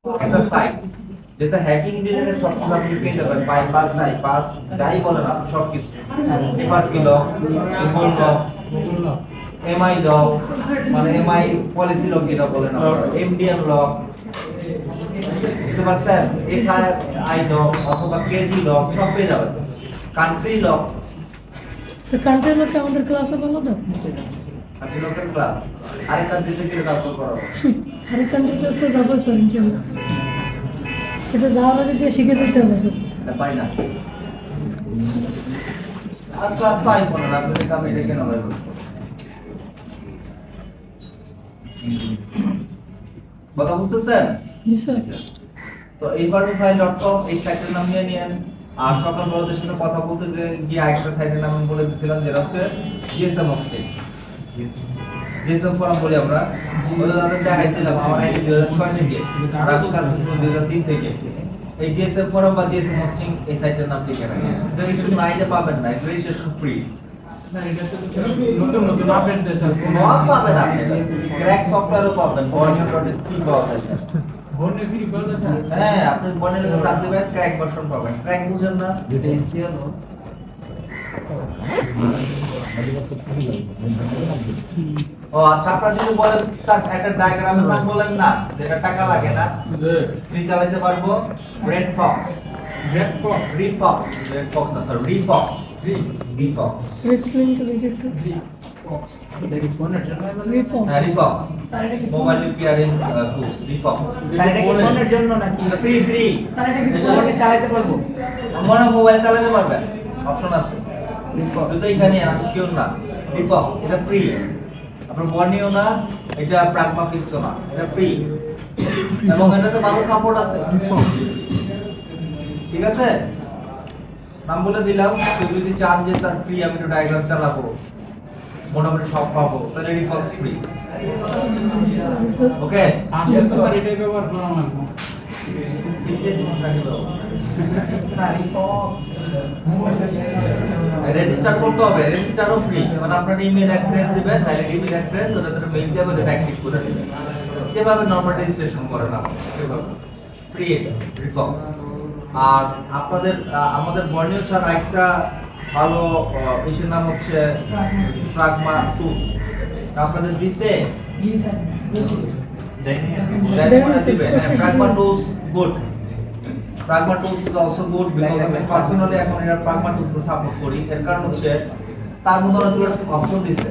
একটা সাইট যেটা hacking related সব কিছু আপনি পেয়ে যাবেন, বাইপাস টাইপাস যাই বলেন আপনি সব কিছু, FRP lock, Google lock, MI lock, মানে এমআই পলিসি লক যেটা বলেন আপনারা, এমডিএম লক, বুঝতে পারছেন, এফআই লক অথবা কেজি লক সব পেয়ে যাবেন, কান্ট্রি লক। সে কান্ট্রির লোকে আমাদের ক্লাসে ভালো তো কান্ট্রি লকের ক্লাস আরেক কান্ট্রিতে গেলে তারপর করাবো। আরেক কান্ট্রিতে তো যাবো স্যার ইনশাল্লাহ, এটা যাওয়ার আগে দিয়ে শিখে যেতে হবে স্যার। পাই না আর ক্লাস পাই কোন না, আপনি কাম এটা কেন হবে? কথা বুঝতেছেন? জি স্যার। তো এইবারফাইল.com এই সাইটের নাম নিয়ে নিয়েন। আর সকল বড়দের সাথে কথা বলতে গিয়ে আরেকটা সাইটের নাম আমি বলে দিয়েছিলাম, যেটা হচ্ছে জিএসএম হোস্টিং। জিএসএম ফোরাম বলি আমরা, ওটা তাদের দেখাইছিলাম আমার আইডি 2006 থেকে, আর আমি কাজ শুরু 2003 থেকে। এই জিএসএম ফোরাম বা জিএসএম হোস্টিং এই সাইটের নাম লিখে রাখেন। এটা কিছু নাই যে পাবেন না, রেজিস্ট্রেশন ফ্রি। নতুন আপডেট দেন সব পাবেন আপনি, ক্র্যাক সফটওয়্যারও পাবেন, বর্ণনা.ফ্রি পাওয়া যায়। বর্ণে ফ্রি করে দেন। হ্যাঁ, আপনি বর্ণের কাছে চাপ দিবেন, ক্র্যাক ভার্সন পাবেন। ক্র্যাক বুঝেন না? ও আচ্ছা, আপনারা যদি বলেন স্যার একটা ডায়াগ্রামের নাম বলেন না, যেটা টাকা লাগে না, ফ্রি চালাতে পারবো, red fox, red fox Refox, red fox না স্যার, রিফক্স, রিফক্স, স্ক্রিনটা দেখে একটু দেখি ফোনের জন্য reform Refox, mobile repairing tools, Refox. Sir এটা কি ফোনের জন্য নাকি ফ্রি ফ্রি, স্যার এটা কি ফোনে চালাতে পারবো? মনে মোবাইল চালাতে পারবেন, অপশন আছে। যদি এখানে আমি শিওর না, রিফক্স এটা ফ্রি। আপনার বর্নিও না, এটা প্রাগমা ফিক্সও না, এটা ফ্রি। এবং এটাতে ভালো সাপোর্ট আছে, ঠিক আছে? নাম বলে দিলাম। কেউ যদি চান যে স্যার ফ্রি আমি একটু ডায়াগ্রাম চালাবো, মোটামুটি সব পাবো, তাহলে রিফক্স ফ্রি। ওকে, আজকে তো স্যার এটাই ব্যবহার করা লাগবে। রেজিস্টার করতে হবে, রেজিস্টারও ফ্রি। মানে আপনার ইমেল অ্যাড্রেস দিবেন, তাহলে ইমেল অ্যাড্রেস ওটাতে মেইল যাবে, ওটা অ্যাক্টিভ করে দিবেন। যেভাবে নরমাল রেজিস্ট্রেশন করেন আপনি সেভাবে ফ্রি, রিফক্স। আর আপনাদের আমাদের বর্ণীয় ছাড়া একটা ভালো ইসের নাম হচ্ছে প্রাগমা টুলস। আপনাদের দিছে জি sir Pragma tools good. Pragma tools is also good because আমি personally এখন এটা Pragma tools কে সাপোর্ট করি। এর কারণ হচ্ছে তার মধ্যে অনেকগুলো অপশন দিছে।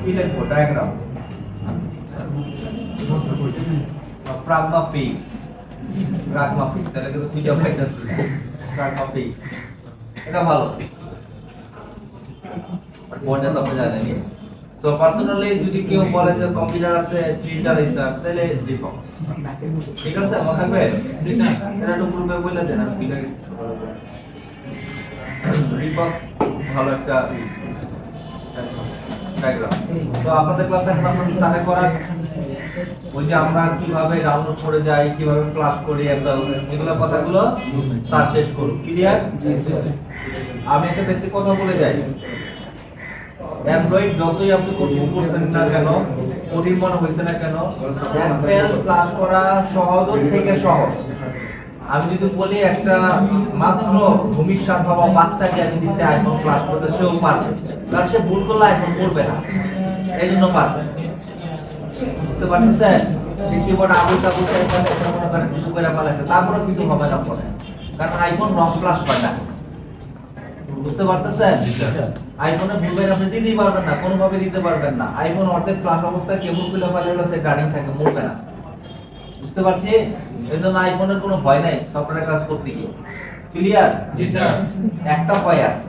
কি লিখবো? Diagram, Pragma fix, Pragma fix, এটা কিন্তু সিটা পাইতেছে, Pragma fix এটা ভালো। বর্ণনা তো আপনি জানেনই। তো পার্সোনালি যদি কেউ বলে যে কম্পিউটার আছে ফ্রি চালাই স্যার, তাহলে রিফক্স, ঠিক আছে? মনে থাকবে এটা একটু গ্রুপে বলে দেন, আমি বিটা গেছি রিফক্স ভালো একটা ডায়াগ্রাম। তো আপনাদের ক্লাসে এখন আপনাদের সামনে করা ওই যে আমরা কিভাবে ডাউনলোড করে যাই, কিভাবে ফ্লাশ করি, এগুলো কথাগুলো স্যার শেষ করুন। ক্লিয়ার? আমি একটা বেসিক কথা বলে যাই। অ্যান্ড্রয়েড যতই আপনি কঠিন করছেন না কেন, কঠিন মনে হয়েছে না কেন, অ্যাপেল ফ্লাশ করা সহজ থেকে সহজ। আমি যদি বলি একটা মাত্র ভূমিষ্ঠ হওয়া বাচ্চাকে আমি দিছি আইফোন ফ্লাশ করতে, সেও পারবে, কারণ সে ভুল করলে আইফোন করবে না, এই জন্য পারবে। বুঝতে পারতেছেন? সে কিবোর্ড আবুল টাবুল মনে করেন কিছু করে পালাইছে, তারপরে কিছু হবে না পরে, কারণ আইফোন রং ফ্লাশ করে না। বুঝতে পারতেছেন? আইফোনে ভুলবেন আপনি দিতেই পারবেন না, কোনোভাবে দিতে পারবেন না। আইফোন অর্ধেক ফ্লাশ অবস্থায় কেবল খুলে পারলে হলো সে গার্ডিং থাকে, মরবে না। বুঝতে পারছি? এই জন্য আইফোনের কোনো ভয় নাই সফটওয়্যার কাজ করতে গিয়ে। ক্লিয়ার? জি স্যার। একটা ভয় আছে,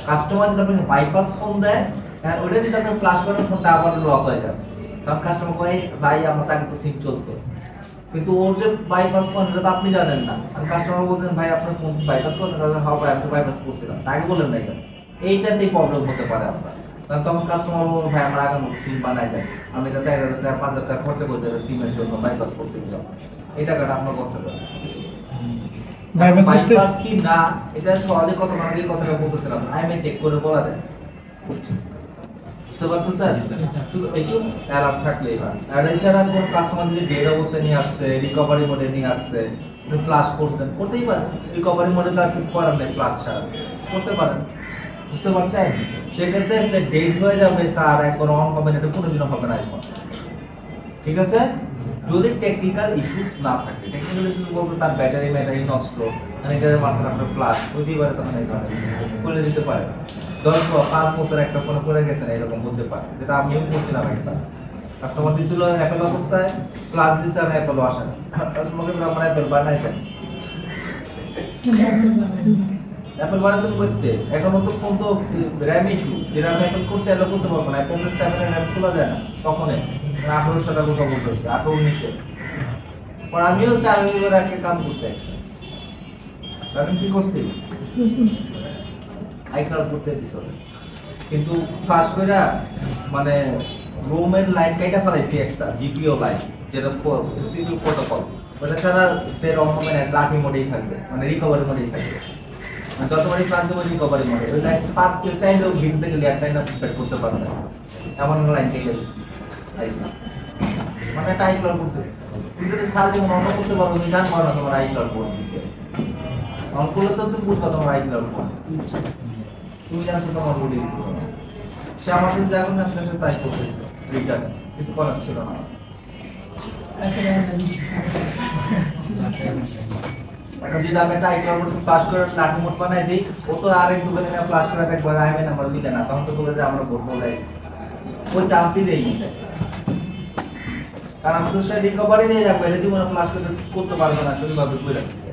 কাস্টমার যদি আপনাকে বাইপাস ফোন দেয়, আর ওটা যদি আপনি ফ্লাশ করেন, ফোনটা আবার লক হয়ে যাবে। তখন কাস্টমার কয় ভাই আমার তাকে তো সিম চলতো, কিন্তু ওর যে বাইপাস ফোন এটা তো আপনি জানেন না। আর কাস্টমার বলছেন ভাই আপনার ফোন বাইপাস করতে, তাহলে হ্যাঁ ভাই আমি বাইপাস করছিলাম, তাকে বলেন না কেন? এইটাতেই প্রবলেম হতে পারে আপনার। কারণ তখন কাস্টমার বলবে ভাই আমার আগে মতো সিম বানাই দেয়, আমি এটা 1000 টাকা 5000 টাকা খরচা করে দেবো সিমের জন্য, বাইপাস করতে গেলাম, এই টাকাটা আপনার কথা দেবে। বাইপাস কি না এটা সহজে কত মানে কথাটা বলতেছিলাম, আইএমএ চেক করে বলা যায়। বুঝতে পারতেছেন? শুধু একটু অ্যালার্ট থাকলেই হয়। আর এছাড়া কোন কাস্টমার যদি ডেড অবস্থায় নিয়ে আসছে, রিকভারি মোডে নিয়ে আসছে, আপনি ফ্লাশ করছেন, করতেই পারেন। রিকভারি মোডে তো আর কিছু করার নেই, ফ্লাশ ছাড়া করতে পারেন। বুঝতে পারছেন? সেক্ষেত্রে সে ডেড হয়ে যাবে স্যার, একবার অন হবে না, এটা কোনোদিনও হবে না আইফোন। ঠিক আছে? যদি টেকনিক্যাল ইস্যুস না থাকে, টেকনিক্যাল ইস্যুস বলতে তার ব্যাটারি নষ্ট, মানে এটার মাঝখানে আপনার ফ্লাশ হতেই পারে, তখন এই ধরনের করে দিতে পারে। 5 বছর একটা ফোন করে গেছেন, এরকম হতে পারে, যেটা আমিও করছিলাম একবার। কাস্টমার দিছিল অ্যাপেল অবস্থায়, প্লাস দিছে আর অ্যাপেলও আসে না। কাস্টমারকে আমরা অ্যাপেল বানাইছেন, অ্যাপেল বানাতে করতে এখন তো ফোন তো র্যাম ইস্যু, যেটা আমি অ্যাপেল করতে চাইলে করতে পারবো না। অ্যাপেল 7 এর র্যাম খোলা যায় না তখনই, 1800 টাকা কথা বলতেছে, 18-19 পর আমিও 4 বছর আগে কাম করছি একটা। আমি কি করছি, আইক্লাউড করতে দিছিল, কিন্তু ফাস্ট কইরা মানে রোমের লাইন কাইটা ফেলাইছি একটা জিপিও লাইন, যেটা সিপিইউ প্রোটোকল, ওটা ছাড়া সেট অন হবে না, লাঠি মোডেই থাকবে, মানে রিকভারি মোডেই থাকবে। যতবারই ক্লাস দেবো রিকভারি মোডে, ওই লাইন পার কেউ চাইলেও ভিতরে গেলে একটা লাইন ফিট করতে পারবে না, এমন লাইন কেটে দিচ্ছি আইসি, মানে একটা আইক্লাউড করতে দিচ্ছি। কিন্তু সারা জীবন অন্য করতে পারবো, তুমি জানবো না তোমার আইক্লাউড কোড দিচ্ছে, অন করলে তো তুমি বুঝবা তোমার আইক্লাউড কোড, তুমি জানছো তোমার বডি দিতে পারো। সে আমাদের যখন আপনার সাথে তাই করতেছে, রিটার্ন কিছু করার ছিল না। এখন যদি আমি একটা আইক্লাউড ফ্লাশ করে লাঠি মোড বানাই দিই, ও তো আরেক দোকানে না ফ্লাশ করে দেখবো আইএমএ নাম্বার মিলে না, তখন তো বলে যে আমরা ভোট বলে ওই চান্সই দেই না, কারণ আমাদের সাথে রিকভারি নিয়ে যাবো, এটা জীবনে ফ্লাশ করতে পারবে না, শুধুভাবে করে রাখছে,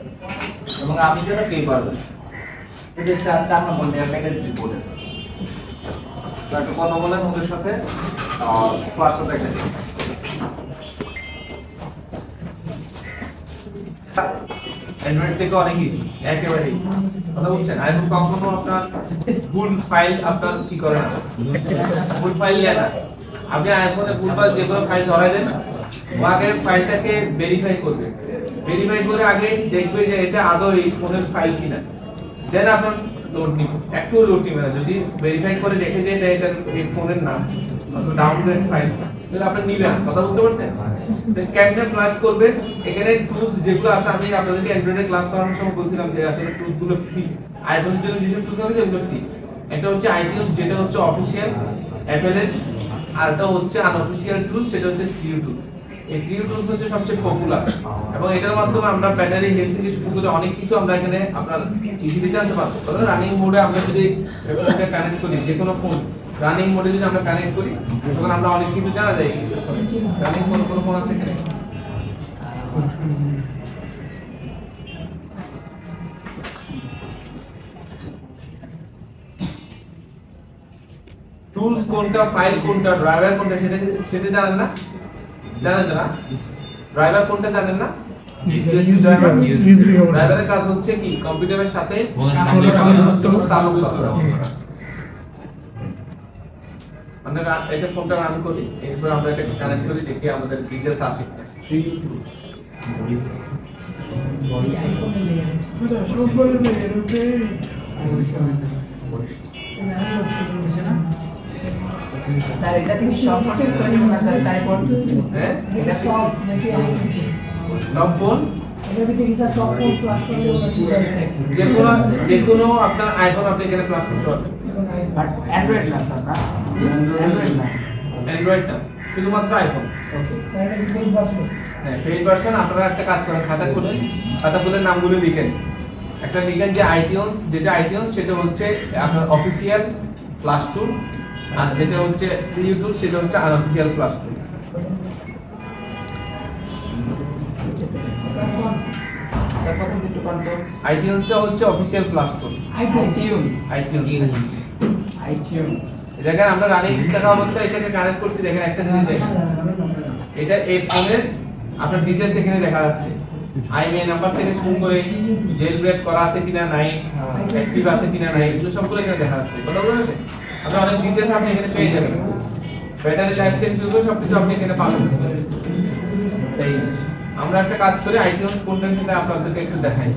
এবং আমি যেন কে পারবে এটা 4 নম্বর নিয়ে মেনে দিচ্ছি বোর্ডে। একটা কথা বলেন ওদের সাথে, ফ্লাশটা দেখেন। অ্যান্ড্রয়েড থেকে অনেক ইজি, একেবারে ইজি। কথা বলছেন, আইফোন কখনো আপনার ফুল ফাইল আপনার কি করে না, ফুল ফাইল নেয় না। আপনি আইফোনে ফুল ফাইল যে কোনো ফাইল ধরাই দেন, ও আগে ফাইলটাকে ভেরিফাই করবে, ভেরিফাই করে আগে দেখবে যে এটা আদৌ এই ফোনের ফাইল কিনা, দেন আপনার লোড নিবে। একটু লোড নিবে না, যদি ভেরিফাই করে দেখে যে এটা এই ফোনের নাম অথবা ডাউনলোড ফাইল, তাহলে আপনি নিবেন। কথা বুঝতে পারছেন? কেমনে ফ্লাশ করবেন, এখানে টুলস যেগুলো আছে, আমি আপনাদেরকে অ্যান্ড্রয়েডে ক্লাস করানোর সময় বলছিলাম যে আসলে টুলস গুলো ফ্রি, আইফোনের জন্য যেসব টুলস আছে সেগুলো ফ্রি। একটা হচ্ছে আইটিউনস, যেটা হচ্ছে অফিশিয়াল অ্যাপেলের, আর একটা হচ্ছে আনঅফিশিয়াল টুলস, সেটা হচ্ছে থ্রিউ টুলস। এই থ্রিউ টুলস হচ্ছে সবচেয়ে পপুলার, এবং এটার মাধ্যমে আমরা ব্যাটারি হেলথ থেকে শুরু করে অনেক কিছু আমরা এখানে আপনার ইজিলি জানতে পারবো। ধরুন রানিং মোডে আমরা যদি এটা কানেক্ট করি, যে কোনো ফোন রানিং মোডে যদি আমরা কানেক্ট করি, তখন আমরা অনেক কিছু জানা যায়। রানিং মোড কোনো ফোন আছে এখানে? টুলস কোনটা, ফাইল কোনটা, ড্রাইভার কোনটা, সেটা জানেন না? জানেন না? ড্রাইভার কোনটা জানেন না? ড্রাইভারের কাজ হচ্ছে কি, কম্পিউটারের সাথে তালুক করা। আমরা এটা ফোনটা রান করি, এরপর আমরা এটা কানেক্ট করি, দেখি আমাদের ডিটেইলস আসে। স্যার এটা কি সব ফোন ইউজ করা যাবে না স্যার, আইফোন? হ্যাঁ, এটা সব নাকি আইফোন? সব ফোন এটা কি স্যার সব ফোন ফ্লাশ করলে ওটা সুবিধা থাকে? যে কোনো আপনার আইফোন আপনি এখানে ফ্লাশ করতে পারবেন, বাট অ্যান্ড্রয়েড না স্যার, না অ্যান্ড্রয়েড না, অ্যান্ড্রয়েড না, শুধুমাত্র আইফোন। ওকে স্যার, এটা কি পেইড ভার্সন? হ্যাঁ, পেইড ভার্সন। আপনারা একটা কাজ করেন, খাতা খুলেন, খাতা খুলে নামগুলো লিখেন। একটা লিখেন যে আইটিউনস, যেটা আইটিউনস সেটা হচ্ছে আপনার অফিসিয়াল ফ্লাশ টুল, আর যেটা হচ্ছে থ্রিউ টুল সেটা হচ্ছে আনঅফিসিয়াল ফ্লাশ টুল। স্যার প্রথম একটু কন্ট্রোল। আইটিউনসটা হচ্ছে অফিসিয়াল ফ্লাশ টুল। আইটিউনস, আইটিউনস দেখেন আমরা রানিং থাকা অবস্থায় এটাকে কানেক্ট করছি, দেখেন একটা জিনিস দেখেন, এটা এই ফোনের আপনার ডিটেইলস এখানে দেখা যাচ্ছে, আইএমআই নাম্বার থেকে শুরু করে জেল ব্রেক করা আছে কিনা নাই, অ্যাক্টিভ আছে কিনা নাই, এগুলো সবগুলো এখানে দেখা যাচ্ছে। কথা বলেছে, আপনি অনেক ডিটেইলস আপনি এখানে পেয়ে যাবেন, ব্যাটারি লাইফ থেকে শুরু করে সবকিছু আপনি এখানে পাবেন। এই আমরা একটা কাজ করি, আইটিউনস কোনটা সেটা আপনাদেরকে একটু দেখাই।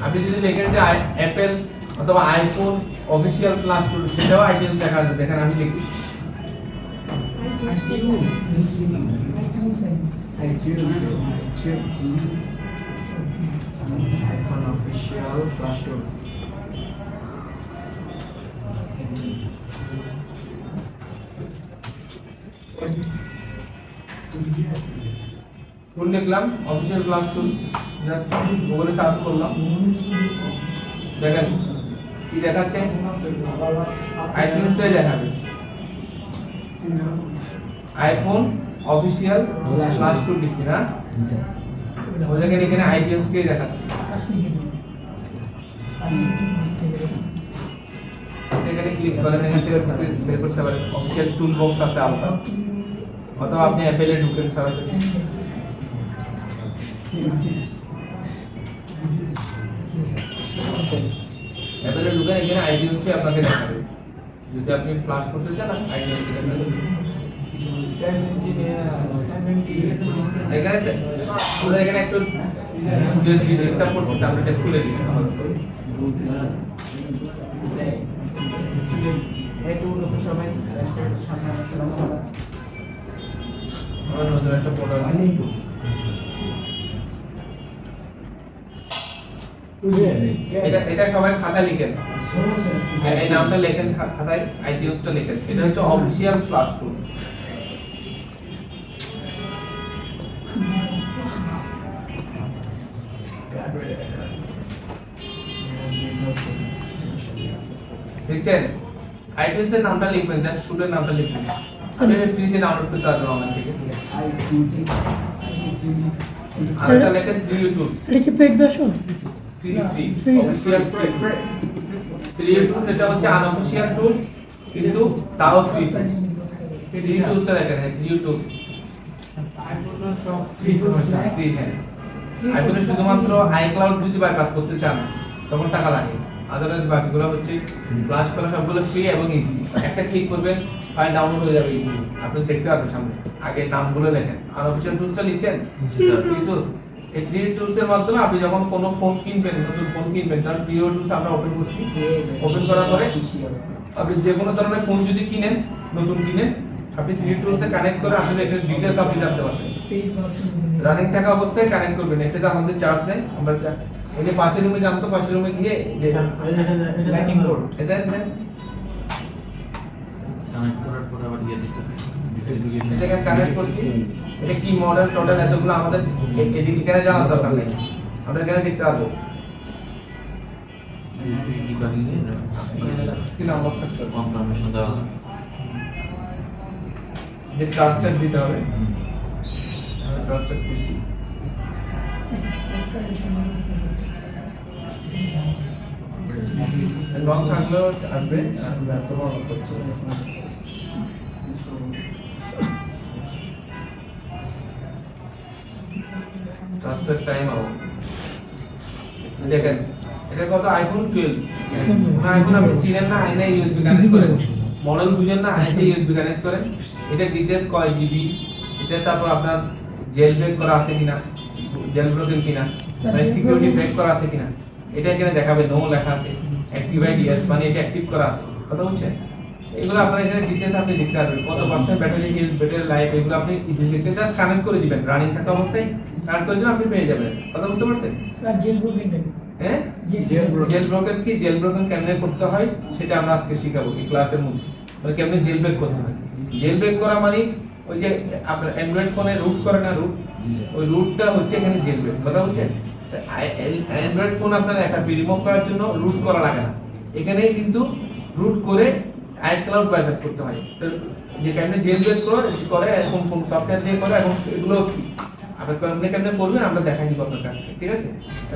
আপনি যদি দেখেন যে অ্যাপেল অথবা আইফোন অফিসিয়াল ফ্লাশ টুল, সেটাও আইটিউনস দেখা যাবে। দেখেন আমি লিখি iPhone official flash tool. টুল লিখলাম অফিশিয়াল ক্লাস টুল, জাস্ট গুগলে সার্চ করলাম, দেখেন কি দেখাচ্ছে, আইটিউনসে দেখাবে আইফোন অফিশিয়াল ক্লাস টুল লিখছি না, ওই দেখেন এখানে আইটিউনস কে দেখাচ্ছে, এখানে ক্লিক করেন, এখান থেকে বের করতে পারেন অফিশিয়াল টুল বক্স আছে আলাদা, অথবা আপনি অ্যাপেলে ঢুকেন সরাসরি, অ্যাপেলে ঢুকেন, এখানে আইটিউনসে আপনাকে দেখাবে, যদি আপনি ফ্লাশ করতে চান আইটিউনস দেখাবে, এখানে পুরো এখানে একটু ইউএসবি ডিস্টার্ব করতেছে, আমরা এটা খুলে দিই আমাদের তো একটু উন্নত সবাই রেস্টুরেন্টের সামনে আসলাম। আমরা নতুন একটা প্রোডাক্ট এটা সবাই খাতা লিখেন, এই নামটা লেখেন খাতায়, আইটিউনসটা লেখেন, এটা হচ্ছে অফিশিয়াল ফ্লাশ টুল। দেখছেন আইটিউনস এর নামটা লিখবেন, জাস্ট টুলের নামটা লিখবেন, আপনি ফ্রিতে ডাউনলোড করতে পারবেন অনলাইন থেকে। আর এটা লেখেন 3U টুল, এটা কি paid version? Free official free 3U tool, সেটা হচ্ছে আনঅফিশিয়াল টুল কিন্তু তাও ফ্রি। 3U টুলস এর লেখেন 3U টুল ফ্রি, হ্যাঁ। আইফোনে শুধুমাত্র আইক্লাউড যদি বাইপাস করতে চান তখন টাকা লাগে, আদারওয়াইজ বাকিগুলো হচ্ছে ফ্লাশ করা সবগুলো ফ্রি এবং ইজি, একটা ক্লিক করবেন ফাইল ডাউনলোড হয়ে যাবে ইজি, আপনি দেখতে পারবেন সামনে। আগে নামগুলো লেখেন, আনঅফিশিয়াল টুলসটা লিখছেন, ফ্রি টুলস, এই 3U টুলস এর মাধ্যমে আপনি যখন কোনো ফোন কিনবেন, নতুন ফোন কিনবেন, তার 3U টুলস আমরা ওপেন করছি, ওপেন করার পরে আপনি যে কোনো ধরনের ফোন যদি কিনেন, নতুন কিনেন, আপনি 3U টুলসে কানেক্ট করে আসলে এটার ডিটেইলস আপনি জানতে পারবেন। রানিং থাকা অবস্থায় কানেক্ট করবেন, এটাতে আমাদের চার্জ নেই, আমরা এই যে পাশের রুমে জানতো, পাশের রুমে গিয়ে লাইটিং কোড এটা দেন, এটাকে কানেক্ট করছি, এটা কি মডেল টোটাল এতগুলো আমাদের এখানে জানার দরকার নেই, আমরা এখানে দেখতে পারবো স্ক্রিন আনলক করতে হবে, যে ট্রাস্টেড দিতে হবে, আমরা ট্রাস্টেড করছি, রং থাকলেও আসবে, আমরা তোমার করছি ট্রাস্টেড টাইম আউট। দেখেন এটা কত, আইফোন 12, আইফোন আপনি চিনেন না, আইনে ইউএসবি কানেক্ট করেন, মডেল বুঝেন না, আইনে ইউএসবি কানেক্ট করেন, এটা ডিটেইলস কয় জিবি, এটা তারপর আপনার জেল ব্রেক করা আছে কিনা, জেল ব্রোকেন কিনা, মানে সিকিউরিটি ব্রেক করা আছে কিনা, এটা এখানে দেখাবে, নো লেখা আছে, অ্যাক্টিভেট ইয়েস মানে এটা অ্যাক্টিভ করা আছে, কথা বুঝছেন? এগুলো আপনার এখানে ডিটেইলস আপনি দেখতে পারবেন, কত percent battery health, battery life, এগুলো আপনি ইজিলি দেখতে, জাস্ট কানেক্ট করে দিবেন, রানিং থাকা অবস্থায় কানেক্ট করে দিবেন, আপনি পেয়ে যাবেন, কথা বুঝতে পারছেন? স্যার জেল ব্রোকেন হ্যাঁ, জেল ব্রোকেন কি, জেল ব্রোকেন কেমনে করতে হয় সেটা আমরা আজকে শিখাবো এই ক্লাসের মধ্যে, মানে কেমনে জেল ব্রেক করতে হয়। জেল ব্রেক করা মানে ওই যে আপনার অ্যান্ড্রয়েড ফোনে রুট করে না, রুট, ওই রুটটা হচ্ছে এখানে জেল ব্রেক, কথা বুঝছেন? অ্যান্ড্রয়েড ফোন আপনার একটা রিমুভ করার জন্য রুট করা লাগে না, এখানে কিন্তু রুট করে আইক্লাউড বাইপাস করতে হয়, তো যে কেমনে জেল ব্রেক করে এরকম ফোন সফটওয়্যার দিয়ে করে, এবং এগুলো আপনি কেমনে করবেন আমরা দেখাই দিব আপনার কাছে, ঠিক আছে?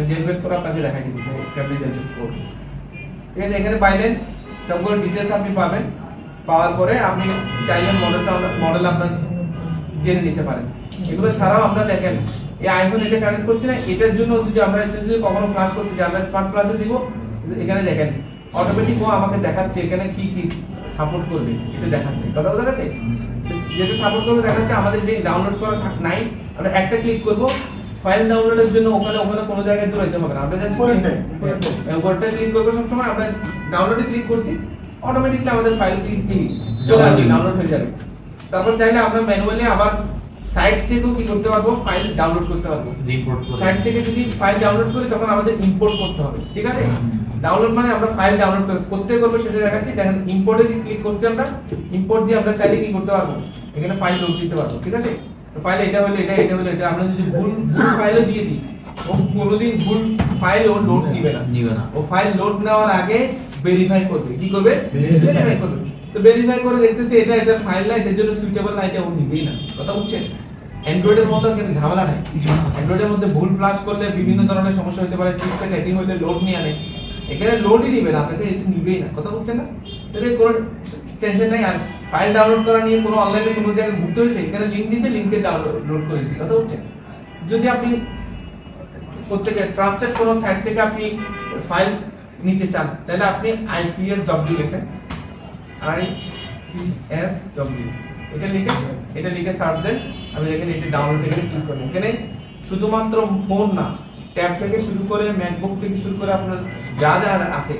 জেল ব্রেক করে আপনাকে দেখাই দিব কেমনে জেল ব্রেক করবেন, ঠিক আছে? এখানে পাইলেন সবগুলো ডিটেইলস আপনি পাবেন, পাওয়ার পরে আপনি চাইলে মডেল আপনার জেনে নিতে পারেন। এগুলো ছাড়াও আমরা দেখেন এই আইফোন এটা কানেক্ট করছি না, এটার জন্য যদি আমরা যদি কখনো ফ্ল্যাশ করতে চাই, আমরা স্মার্ট ফ্ল্যাশে দিব, এখানে দেখেন অটোমেটিক ও আমাকে দেখাচ্ছে এখানে কি কি সাপোর্ট করবে, এটা দেখাচ্ছে, কথা বোঝা গেছে? যেটা সাপোর্ট করবে দেখাচ্ছে, আমাদের এটা ডাউনলোড করা নাই, আমরা একটা ক্লিক করব, ফাইল ডাউনলোডের জন্য ওখানে কোনো জায়গায় দৌড়াইতে হবে না, আমরা জাস্ট ওটা ক্লিক করব, সব সময় আমরা ডাউনলোডে ক্লিক করছি, অটোমেটিকলি আমাদের ফাইল কি চলে আসবে, ডাউনলোড হয়ে যাবে, তারপর চাইলে আমরা ম্যানুয়ালি আবার সাইট থেকেও কি করতে পারবো, ফাইল ডাউনলোড করতে পারবো। সাইট থেকে যদি ফাইল ডাউনলোড করি তখন আমাদের ইম্পোর্ট করতে হবে, ঠিক আছে? ডাউনলোড মানে আমরা ফাইল ডাউনলোড করতে করবো সেটা দেখাচ্ছি। দেখেন ইম্পোর্টে যদি ক্লিক করছি আমরা, ইম্পোর্ট দিয়ে আমরা চাইলে কি করতে পারবো, এখানে ফাইল লোড দিতে পারবো, ঠিক আছে? তো ফাইল এটা হলো এটা, এটা হলো এটা। আমরা যদি ভুল ফাইলও দিয়ে দিই, ও কোনোদিন ভুল ফাইল ও লোড দিবে না। ও ফাইল লোড নেওয়ার আগে ভেরিফাই করবে। কি করবে? ভেরিফাই করবে। তো ভেরিফাই করে দেখতেছে এটা এটা ফাইল না, এটার জন্য সুইটেবল না, এটা ও নিবেই না। কথা বুঝছেন? অ্যান্ড্রয়েডের মতো কিন্তু ঝামেলা নাই। অ্যান্ড্রয়েডের মধ্যে ভুল ফ্লাশ করলে বিভিন্ন ধরনের সমস্যা হতে পারে, চিপসেট হ্যাকিং হলে লোড নিয়ে আনে। এখানে লোডই নিবে না, আপনাকে এটা নিবেই না। কথা বুঝছেন না? এর কোনো টেনশন নাই। আর ফাইল ডাউনলোড করা নিয়ে কোনো অনলাইনে কোনো জায়গায় ঘুরতে হয়েছে, এখানে লিংক দিতে লিংকে ডাউনলোড করেছি। কথা বুঝছেন? যদি আপনি প্রত্যেকে ট্রাস্টেড কোনো সাইট থেকে আপনি ফাইল নিতে চান, তাহলে আপনি IPSW লেখেন, IPSW এটা লিখে সার্চ দেন। আমি দেখেন এটা ডাউনলোড এখানে ক্লিক করুন। এখানে শুধুমাত্র ফোন না, ট্যাব থেকে শুরু করে ম্যাকবুক থেকে শুরু করে আপনার যা যা আছে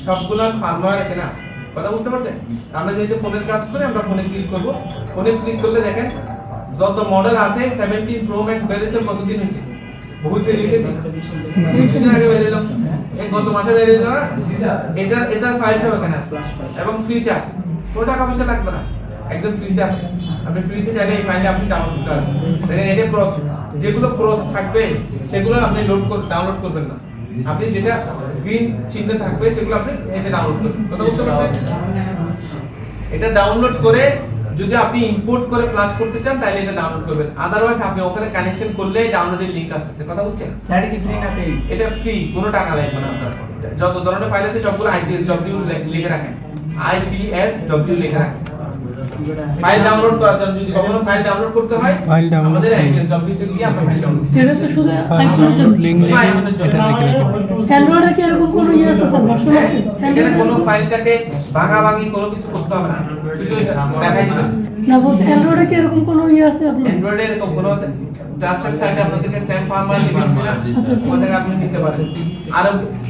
সবগুলোর ফার্মওয়্যার এখানে আছে। কথা বুঝতে পারছেন? আমরা যেহেতু ফোনের কাজ করি, আমরা ফোনে ক্লিক করব। ফোনে ক্লিক করলে দেখেন যত মডেল আছে 17 Pro Max বেরিয়েছে কতদিন হয়েছে? বহুত দেরি হয়েছে, 20 দিন আগে বেরিয়েছিল, এই গত মাসে বেরিয়েছিল না? এটার ফাইল সব এখানে আছে এবং ফ্রিতে আছে, কোনো টাকা পয়সা লাগবে না, একদম ফ্রিতে আছে। আপনি ফ্রিতে চাইলে এই ফাইলটা আপনি ডাউনলোড করতে পারবেন। দেখেন এটা ক্রস, যেগুলো ক্রস থাকবে সেগুলো আপনি ডাউনলোড করবেন না। আপনি যেটা গ্রিন চিহ্ন থাকবে সেগুলো আপনি এটা ডাউনলোড করবেন। কথা বুঝতে পারছেন? এটা ডাউনলোড করে যদি আপনি ইম্পোর্ট করে ফ্লাশ করতে চান তাহলে এটা ডাউনলোড করবেন। আদারওয়াইজ আপনি ওখানে কানেকশন করলে ডাউনলোডের লিংক আসছে। কথা বুঝছেন? স্যার কি ফ্রি না পেইড? এটা ফ্রি, কোনো টাকা লাগবে না আপনার। যত ধরনের ফাইল আছে সবগুলো IPSW লিখে রাখেন, IPSW লিখে রাখেন। ফাইল ডাউনলোড করার জন্য যদি কখনো ফাইল ডাউনলোড করতে হয় আমাদের IPSW তে গিয়ে আমরা ফাইল ডাউনলোড সেটা তো শুধু আইফোনের জন্য। অ্যান্ড্রয়েডে কি এরকম কোনো ইয়ে আছে স্যার, ভার্সন আছে? এখানে কোনো ফাইলটাকে ভাগাভাগি কোনো কিছু করতে হবে না, শুধু দেখাই দিবেন। না বস, অ্যান্ড্রয়েডে কি এরকম কোনো ইয়ে আছে আপনার? অ্যান্ড্রয়েডে এরকম কোনো আছে ট্রাস্টেড সাইটে আপনাদেরকে সেম ফার্মার লিখে দিচ্ছি না, ওখান থেকে আপনি নিতে পারেন। আর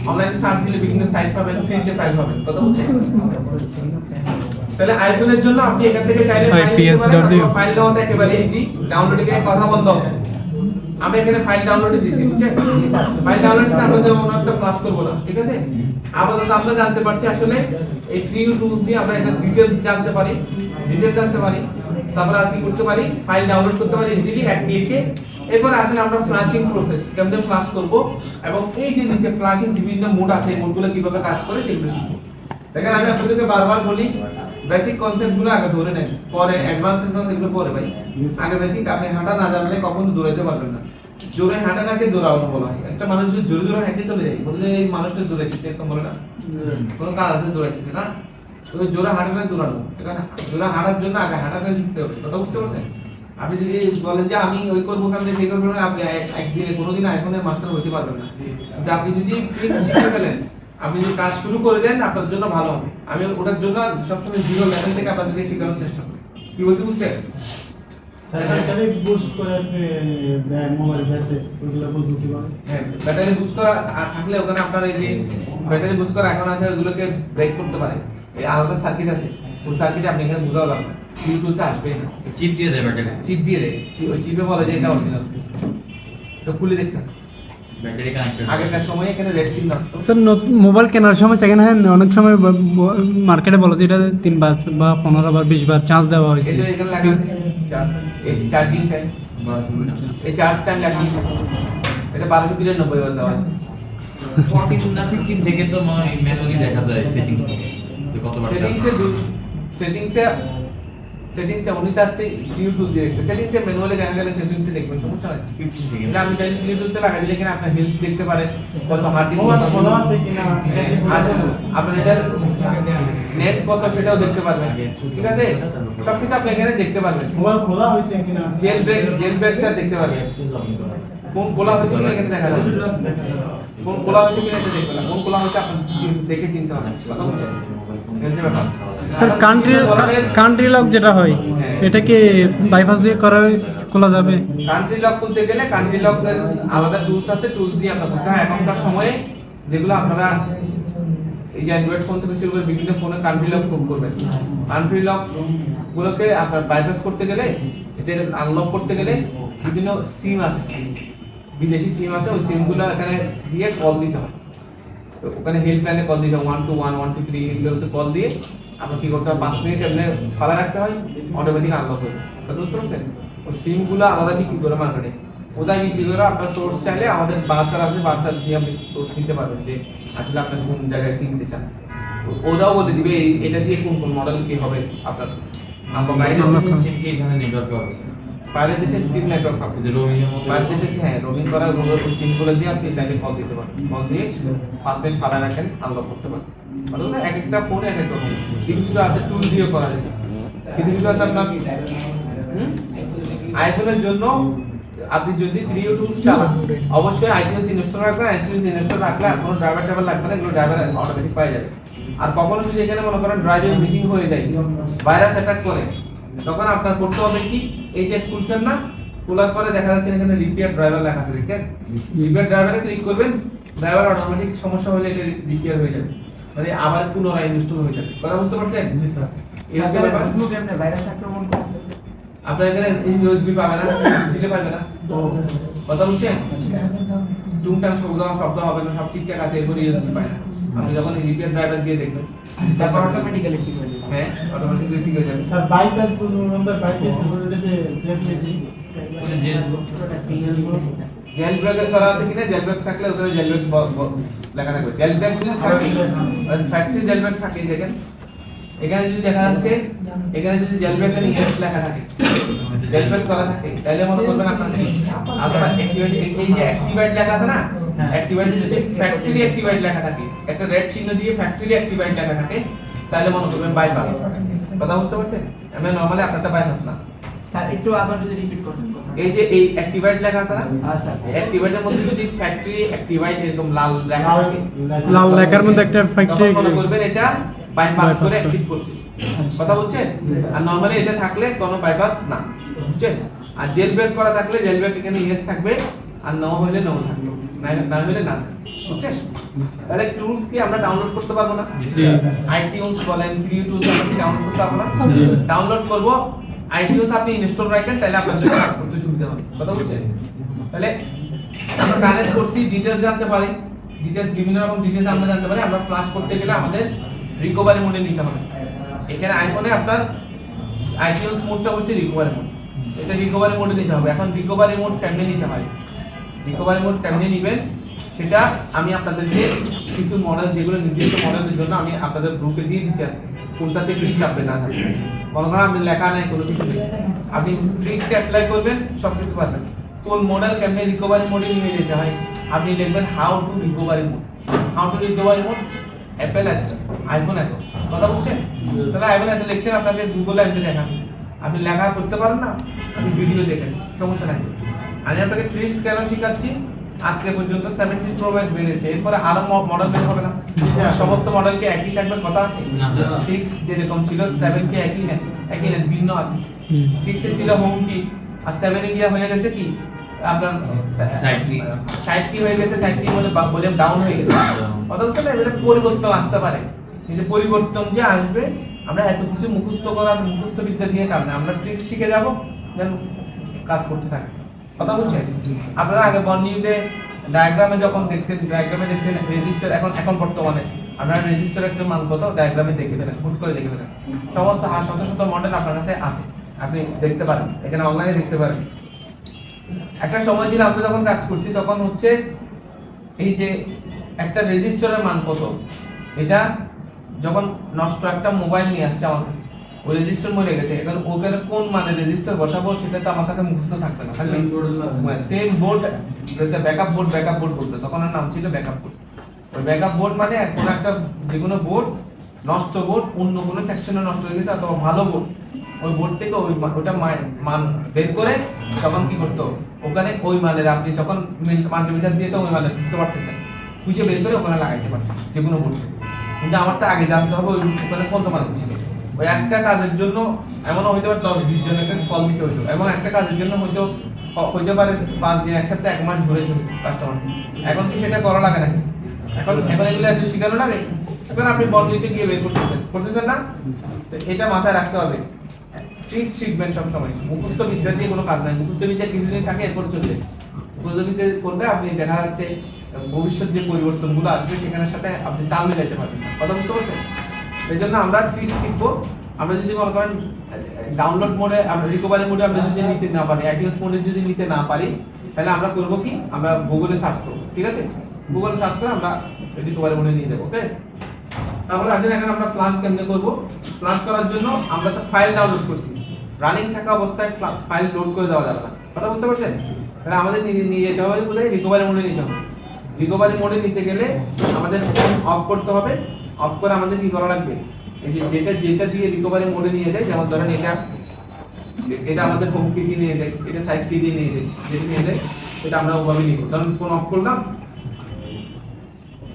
অনলাইনে সার্চ দিলে বিভিন্ন সাইট পাবেন, ফ্রিতে ফাইল পাবেন। কথা বুঝছেন? তাহলে আইফোনের জন্য আপনি এখান থেকে চাইলে ফাইল নেওয়াটা একেবারে ইজি। ডাউনলোডে গিয়ে কথা বন্ধ। আমরা এখানে ফাইল ডাউনলোডে দিয়েছি, বুঝছেন? ফাইল ডাউনলোড করতে আমরা যেমন একটা ফ্লাশ করব না, ঠিক আছে? আপাতত আমরা জানতে পারছি আসলে এই ট্রিউ টুলস দিয়ে আমরা একটা ডিটেইলস জানতে পারি, তারপর আর কি করতে পারি, ফাইল ডাউনলোড করতে পারি ইজিলি এক ক্লিকে। এরপর আসলে আমরা ফ্লাশিং প্রসেস কেমনে ফ্লাশ করব এবং এই যে নিচে ফ্লাশিং বিভিন্ন মোড আছে, এই মোডগুলো কিভাবে কাজ করে সেগুলো শিখব। দেখেন আমি আপনাদেরকে বারবার বলি বেসিক কনসেপ্টগুলো আগে ধরে নেন, পরে অ্যাডভান্স এগুলো পরে ভাই। আগে বেসিক আপনি হাঁটা না জানলে কখনো দৌড়াতে পারবেন না। জোরে হাঁটাটাকে দৌড়ানো বলা হয়। একটা মানুষ যদি জোরে জোরে হাঁটতে চলে যায়, বলে এই মানুষটা দৌড়াইতেছে, এরকম বলে না? কোনো কাজ আছে দৌড়াইতেছে না? তো জোরে হাঁটাটা দৌড়ানো, এখানে জোরে হাঁটার জন্য আগে হাঁটাটা শিখতে হবে। কথা বুঝতে পারছেন? আপনি যদি বলেন যে আমি ওই করবো কেমন সেই করবো না, আপনি একদিনে কোনোদিন আইফোনের মাস্টার হতে পারবেন না। কিন্তু আপনি যদি ট্রিক্স শিখে ফেলেন, আপনি যদি কাজ শুরু করে দেন, আপনার জন্য ভালো হবে। আমি ওটার জন্য সবসময় জিরো লেভেল থেকে আপনাদেরকে শেখানোর চেষ্টা করি। কি বলছি বুঝছেন? স্যার এটাকে বুস্ট করে দেয় মোবাইল ফেসে, ওগুলো বুঝবো কিভাবে? হ্যাঁ, ব্যাটারি বুস্ট করা থাকলে ওখানে আপনার এই যে ব্যাটারি বুস্ট করা এখন আছে, ওগুলোকে ব্রেক করতে পারে। এই আলাদা সার্কিট আছে, ওই সার্কিটে আপনি এখানে বুঝাও লাগবে, ইউটিউবে আসবে না। চিপ দিয়ে দেয় ব্যাটারি, চিপ দিয়ে দেয়, ওই চিপে বলে যে এটা অরিজিনাল। তো খুলে দেখতে ব্যাটারি কানেক্টেড। আগেকার সময় এখানে রেড চিপ আসতো। স্যার মোবাইল কেনার সময় সেকেন্ড হ্যান্ড অনেক সময় মার্কেটে বলে যে এটা 3 বার বা 15 বার 20 বার চার্জ দেওয়া হয়েছে। এই যে এখানে লেখা আছে চার্জিং টাইম, এই চার্জ টাইম লেখা আছে, এটা 1293 বার দেওয়া আছে। 14 না 15 থেকে তো ম্যানুয়ালি দেখা যায় সেটিংস থেকে যে কতবার সেটিংসে উনি চাচ্ছে ইউটিউব দিয়ে দেখতে, সেটিংসে ম্যানুয়ালি দেখা গেলে সেটিংসে দেখবেন, সমস্যা নাই। 15 থেকে আমি চাইলে ইউটিউবতে লাগাই দিলে কিনা আপনার হেল্প দেখতে পারেন, কত হার্ড ডিস্ক মোবাইল খোলা আছে কিনা আপনার এটার নেট কত সেটাও দেখতে পারবেন, ঠিক আছে? সবকিছু আপনি এখানে দেখতে পারবেন। মোবাইল খোলা হয়েছে কিনা জেল ব্রেকটা দেখতে পারবেন। ফোন খোলা হয়েছে কিনা এখানে দেখা যাবে, ফোন খোলা হয়েছে কিনা এটা দেখবেন, ফোন খোলা হয়েছে আপনি দেখে চিনতে পারবেন। কথা বলছেন? স্যার কান্ট্রি লক যেটা হয় এটা কি বাইপাস দিয়ে করা খোলা যাবে? কান্ট্রি লক খুলতে গেলে কান্ট্রি লকের আলাদা টুলস আছে, টুলস দিয়ে আপনার করতে হয়। এখনকার সময়ে যেগুলো আপনারা এই যে অ্যান্ড্রয়েড ফোন থেকে শুরু করে বিভিন্ন ফোনে কান্ট্রি লক করবেন। কান্ট্রি লক গুলোকে আপনার বাইপাস করতে গেলে, এটা আনলক করতে গেলে বিভিন্ন সিম আছে, বিদেশি সিম আছে, ওই সিমগুলো এখানে দিয়ে কল দিতে হয়। তো ওখানে হেল্পলাইনে কল দিতে হয়, 121 123 এগুলোতে কল দিয়ে আপনার কি করতে হয়, 5 মিনিট এমনি ফালা রাখতে হয়, অটোমেটিক আনলক হবে। বুঝতে পারছেন? ওই সিমগুলো আলাদা বিক্রি করে মার্কেটে, ওটাই বিক্রি করে আপনার সোর্স চাইলে আমাদের বাসার আছে, বাসার দিয়ে আপনি সোর্স নিতে পারবেন যে আসলে আপনার কোন জায়গায় কিনতে চান। ওরাও বলে দিবে এটা দিয়ে কোন কোন মডেল কি হবে আপনার। আমরা বাইরের সিম কি এখানে নেটওয়ার্ক পাওয়া যায়? বাইরের দেশের সিম নেটওয়ার্ক পাবেন, যে roaming এর মধ্যে বাইরের দেশে হ্যাঁ রোমিং করা ওই সিমগুলো দিয়ে আপনি চাইলে কল দিতে পারেন, কল দিয়ে 5 মিনিট ফালা রাখেন, আনলক করতে পারেন। অথবা এক একটা ফোনে এক এক রকম, কিছু কিছু আছে টুল দিয়ে করা যায়, কিছু কিছু আছে আপনার আইফোনের জন্য আপনি যদি 3 টুলস চালান অবশ্যই আইটিএস ইনস্টল রাখবেন। আইটিএস ইনস্টল রাখলে আর কোনো ড্রাইভার লাগবে না, এগুলো ড্রাইভার অটোমেটিক পাওয়া যাবে। আর কখনো যদি এখানে মনে করেন ড্রাইভার মিসিং হয়ে যায়, ভাইরাস অ্যাটাক করে, তখন আপনার করতে হবে কি, এই যে খুলছেন না, খোলার পরে দেখা যাচ্ছে এখানে রিপেয়ার ড্রাইভার লেখা আছে, দেখছেন? রিপেয়ার ড্রাইভারে ক্লিক করবেন, ড্রাইভার অটোমেটিক সমস্যা হলে এটা রিপেয়ার হয়ে যাবে, মানে আবার পুনরায় ইনস্টল হয়ে যাবে। কথা বুঝতে পারছেন? জি স্যার। এই হচ্ছে ব্যাপার। কেমনে ভাইরাস আক্রমণ করছে? আপনার এখানে ইউএসবি পাবে না, দিলে পাবে না, কথা বুঝছেন? টুংটাং শব্দ হবে না, সব ঠিকঠাক আছে, এরপরে ইউএসবি পায় না। আপনি যখন রিপেয়ার ড্রাইভার দিয়ে দেখবেন, তারপর অটোমেটিক্যালি ঠিক হয়ে যাবে। হ্যাঁ অটোমেটিক্যালি ঠিক হয়ে যাবে। স্যার বাইপাস বুঝুন আমরা বাইপাস ওটাতে সেফলি ওটা যে জেল ব্রেক করা আছে কিনা, জেল ব্রেক থাকলে ওখানে জেল ব্রেক লেখা থাকবে। জেল ব্রেক যদি থাকে, ফ্যাক্টরি জেল ব্রেক থাকে, দেখেন এখানে যদি দেখা যাচ্ছে, এখানে যদি জেল ব্রেক এর ইয়েস লেখা থাকে, জেল ব্রেক করা থাকে, তাহলে মনে করবেন আপনার কি আপনার অ্যাক্টিভেট, এই যে অ্যাক্টিভেট লেখা আছে না, অ্যাক্টিভেট যদি ফ্যাক্টরি অ্যাক্টিভেট লেখা থাকে, একটা রেড চিহ্ন দিয়ে ফ্যাক্টরি অ্যাক্টিভেট লেখা থাকে, তাহলে মনে করবেন বাইপাস। কথা বুঝতে পারছেন? আমরা নরমালি আপনারটা বাইপাস না। স্যার একটু আবার যদি রিপিট করতেন কথা। এই যে এই অ্যাক্টিভেট লেখা আছে না, হ্যাঁ স্যার। অ্যাক্টিভেটের মধ্যে যদি ফ্যাক্টরি অ্যাক্টিভেট এরকম লাল লেখা থাকে, লাল লেখার মধ্যে একটা তখন ফ্যাক্টরি মনে করবেন এটা বাইপাস করে অ্যাক্টিভ করছে। কথা বুঝছেন? আর নরমালি এটা থাকলে কোনো বাইপাস না, বুঝছেন? আর জেল ব্রেক করা থাকলে জেল ব্রেক এখানে ইয়েস থাকবে, আর নো হলে নো থাকবে, না হলে না, বুঝছেন? তাহলে টুলস কি আমরা ডাউনলোড করতে পারবো না? আইটিউনস বলেন, ফ্রি টুলস আমরা কি ডাউনলোড করতে পারবো না? ডাউনলোড করব, আইটিউনস আপনি ইনস্টল রাখেন, তাহলে আপনার জন্য কাজ করতে সুবিধা হবে। কথা বুঝছেন? তাহলে আমরা কানেক্ট করছি, ডিটেইলস জানতে পারি, ডিটেইলস বিভিন্ন রকম ডিটেইলস আমরা জানতে পারি। আমরা ফ্লাশ করতে গেলে আমাদের রিকভারি মোডে নিতে হবে। এখানে আইফোনে আপনার আইটিউনস মোডটা হচ্ছে রিকভারি মোড, এটা রিকভারি মোডে নিতে হবে। এখন রিকভারি মোড কেমনে নিতে হয়, রিকভারি মোড কেমনে নেবেন সেটা আমি আপনাদেরকে কিছু মডেল, যেগুলো নির্দিষ্ট মডেলের জন্য আমি আপনাদের গ্রুপে দিয়ে দিচ্ছি আজকে, কোনটাতে বেশি চাপবে না থাকবে। মনে করেন আপনি লেখা নাই, কোনো কিছু নেই, আপনি ট্রিক্স অ্যাপ্লাই করবেন, সব কিছু পারবেন। কোন মডেল কেমনে রিকভারি মোডে নিয়ে যেতে হয়, আপনি লিখবেন how to recovery mode, how to recovery mode, Apple এত, আইফোন এত। কথা বুঝছেন? তাহলে আইফোন এত লিখছেন, আপনাকে গুগলে এনে দেখান, আপনি লেখা করতে পারেন না, আপনি ভিডিও দেখেন, সমস্যা নাই। আমি আপনাকে ট্রিক্স কেন শেখাচ্ছি, আজকে পর্যন্ত 17 প্রো ম্যাক্স বেরিয়েছে, এরপরে আরো মডেল বের হবে না, সমস্ত মডেল কি একই থাকবে? কথা আছে, 6 যেরকম ছিল 7 কি একই না, একই না, ভিন্ন আছে। 6 এ ছিল হোম কি, আর 7 এ গিয়া হয়ে গেছে কি আপনার সাইড কি হয়ে গেছে, সাইড কি বলে ভলিউম ডাউন হয়ে গেছে। অথচ এটা পরিবর্তন আসতে পারে, কিন্তু পরিবর্তন যে আসবে, আমরা এত কিছু মুখস্থ করার মুখস্থ বিদ্যা দিয়ে কাজ না, আমরা ট্রিক শিখে যাব, যেন কাজ করতে থাকে। কথা বুঝছেন? আপনারা আগে বর্নিউতে ডায়াগ্রামে যখন দেখতেন, ডায়াগ্রামে দেখতেন রেজিস্টার, এখন বর্তমানে আপনারা রেজিস্টার একটা মান কত ডায়াগ্রামে দেখে ফেলেন, হুট করে দেখে ফেলেন। সমস্ত শত শত মডেল আপনার কাছে আছে, আপনি দেখতে পারেন, এখানে অনলাইনে দেখতে পারেন। একটা সময় ছিল আমরা যখন কাজ করছি, তখন হচ্ছে এই যে একটা রেজিস্টারের মান কত, এটা যখন নষ্ট একটা মোবাইল নিয়ে আসছে আমার কাছে, ওই রেজিস্টার মরে গেছে, এখন ওখানে কোন মানে রেজিস্টার বসাবো সেটা তো আমার কাছে মুখস্থ থাকবে না, থাকবে সেম বোর্ড, ব্যাকআপ বোর্ড বলতে, তখন এর নাম ছিল ব্যাকআপ বোর্ড। ওই ব্যাকআপ বোর্ড মানে কোন একটা যে কোনো বোর্ড, নষ্ট বোর্ড অন্য কোনো সেকশনে নষ্ট হয়ে গেছে, অথবা ভালো বোর্ড, ওই বোর্ড থেকে ওটা মান বের করে তখন কি করতো, ওখানে ওই মানের আপনি তখন মাল্টিমিটার দিয়ে তো ওই মানের বুঝতে পারতেছেন, খুঁজে বের করে ওখানে লাগাইতে পারতেন যে কোনো বোর্ড। কিন্তু আমার তো আগে জানতে হবে ওখানে কত মান ছিল। ওই একটা কাজের জন্য এমনও হইতে পারে 10-20 জনকে কল দিতে হইতো, এবং একটা কাজের জন্য হইতে পারে 5 দিন, এক সপ্তাহ, 1 মাস ধরে কাস্টমার। এখন কি সেটা করা লাগে নাকি? এখন এগুলো এত শিখানো লাগে? এখন আপনি বর্ণিতে গিয়ে বের করতেছেন না? তো এটা মাথায় রাখতে হবে। ট্রিক্স শিখবেন সব সময়। মুখস্থ বিদ্যা দিয়ে কোনো কাজ নাই। মুখস্থ বিদ্যা কিছুদিন থাকে এরপর চলে যায়। মুখস্থ বিদ্যা করলে আপনি দেখা যাচ্ছে ভবিষ্যৎ যে পরিবর্তনগুলো আসবে সেখানের সাথে আপনি তাল মিলাইতে পারবেন না। কথা বুঝতে পারছেন? এই জন্য আমরা ট্রিক্স শিখবো। আমরা যদি মনে করেন ডাউনলোড মোডে, আমরা রিকভারি মোডে আমরা যদি নিতে না পারি, অ্যাটিউস মোডে যদি নিতে না পারি, তাহলে আমরা করব কি, আমরা গুগলে সার্চ করব। ঠিক আছে, গুগলে সার্চ করে আমরা রিকভারি মোডে নিয়ে যাব। ওকে, তারপরে আসেন এখানে আমরা ফ্লাশ কেমনে করব। ফ্লাশ করার জন্য আমরা তো ফাইল ডাউনলোড করছি, রানিং থাকা অবস্থায় ফাইল লোড করে দেওয়া যাবে না। কথা বুঝতে পারছেন? তাহলে আমাদের নিয়ে যেতে হবে কোথায়, রিকভারি মোডে নিতে হবে। রিকভারি মোডে নিতে গেলে আমাদের ফোন অফ করতে হবে। অফ করে আমাদের কি করা লাগবে, এই যে যেটা দিয়ে রিকভারি মোডে নিয়ে যায়, যেমন ধরেন এটা আমাদের হোম কি দিয়ে নিয়ে যায়, এটা সাইড কি দিয়ে নিয়ে যায়, যেটা নিয়ে যায় সেটা আমরা ওভাবে নিব। ধরুন ফোন অফ করলাম,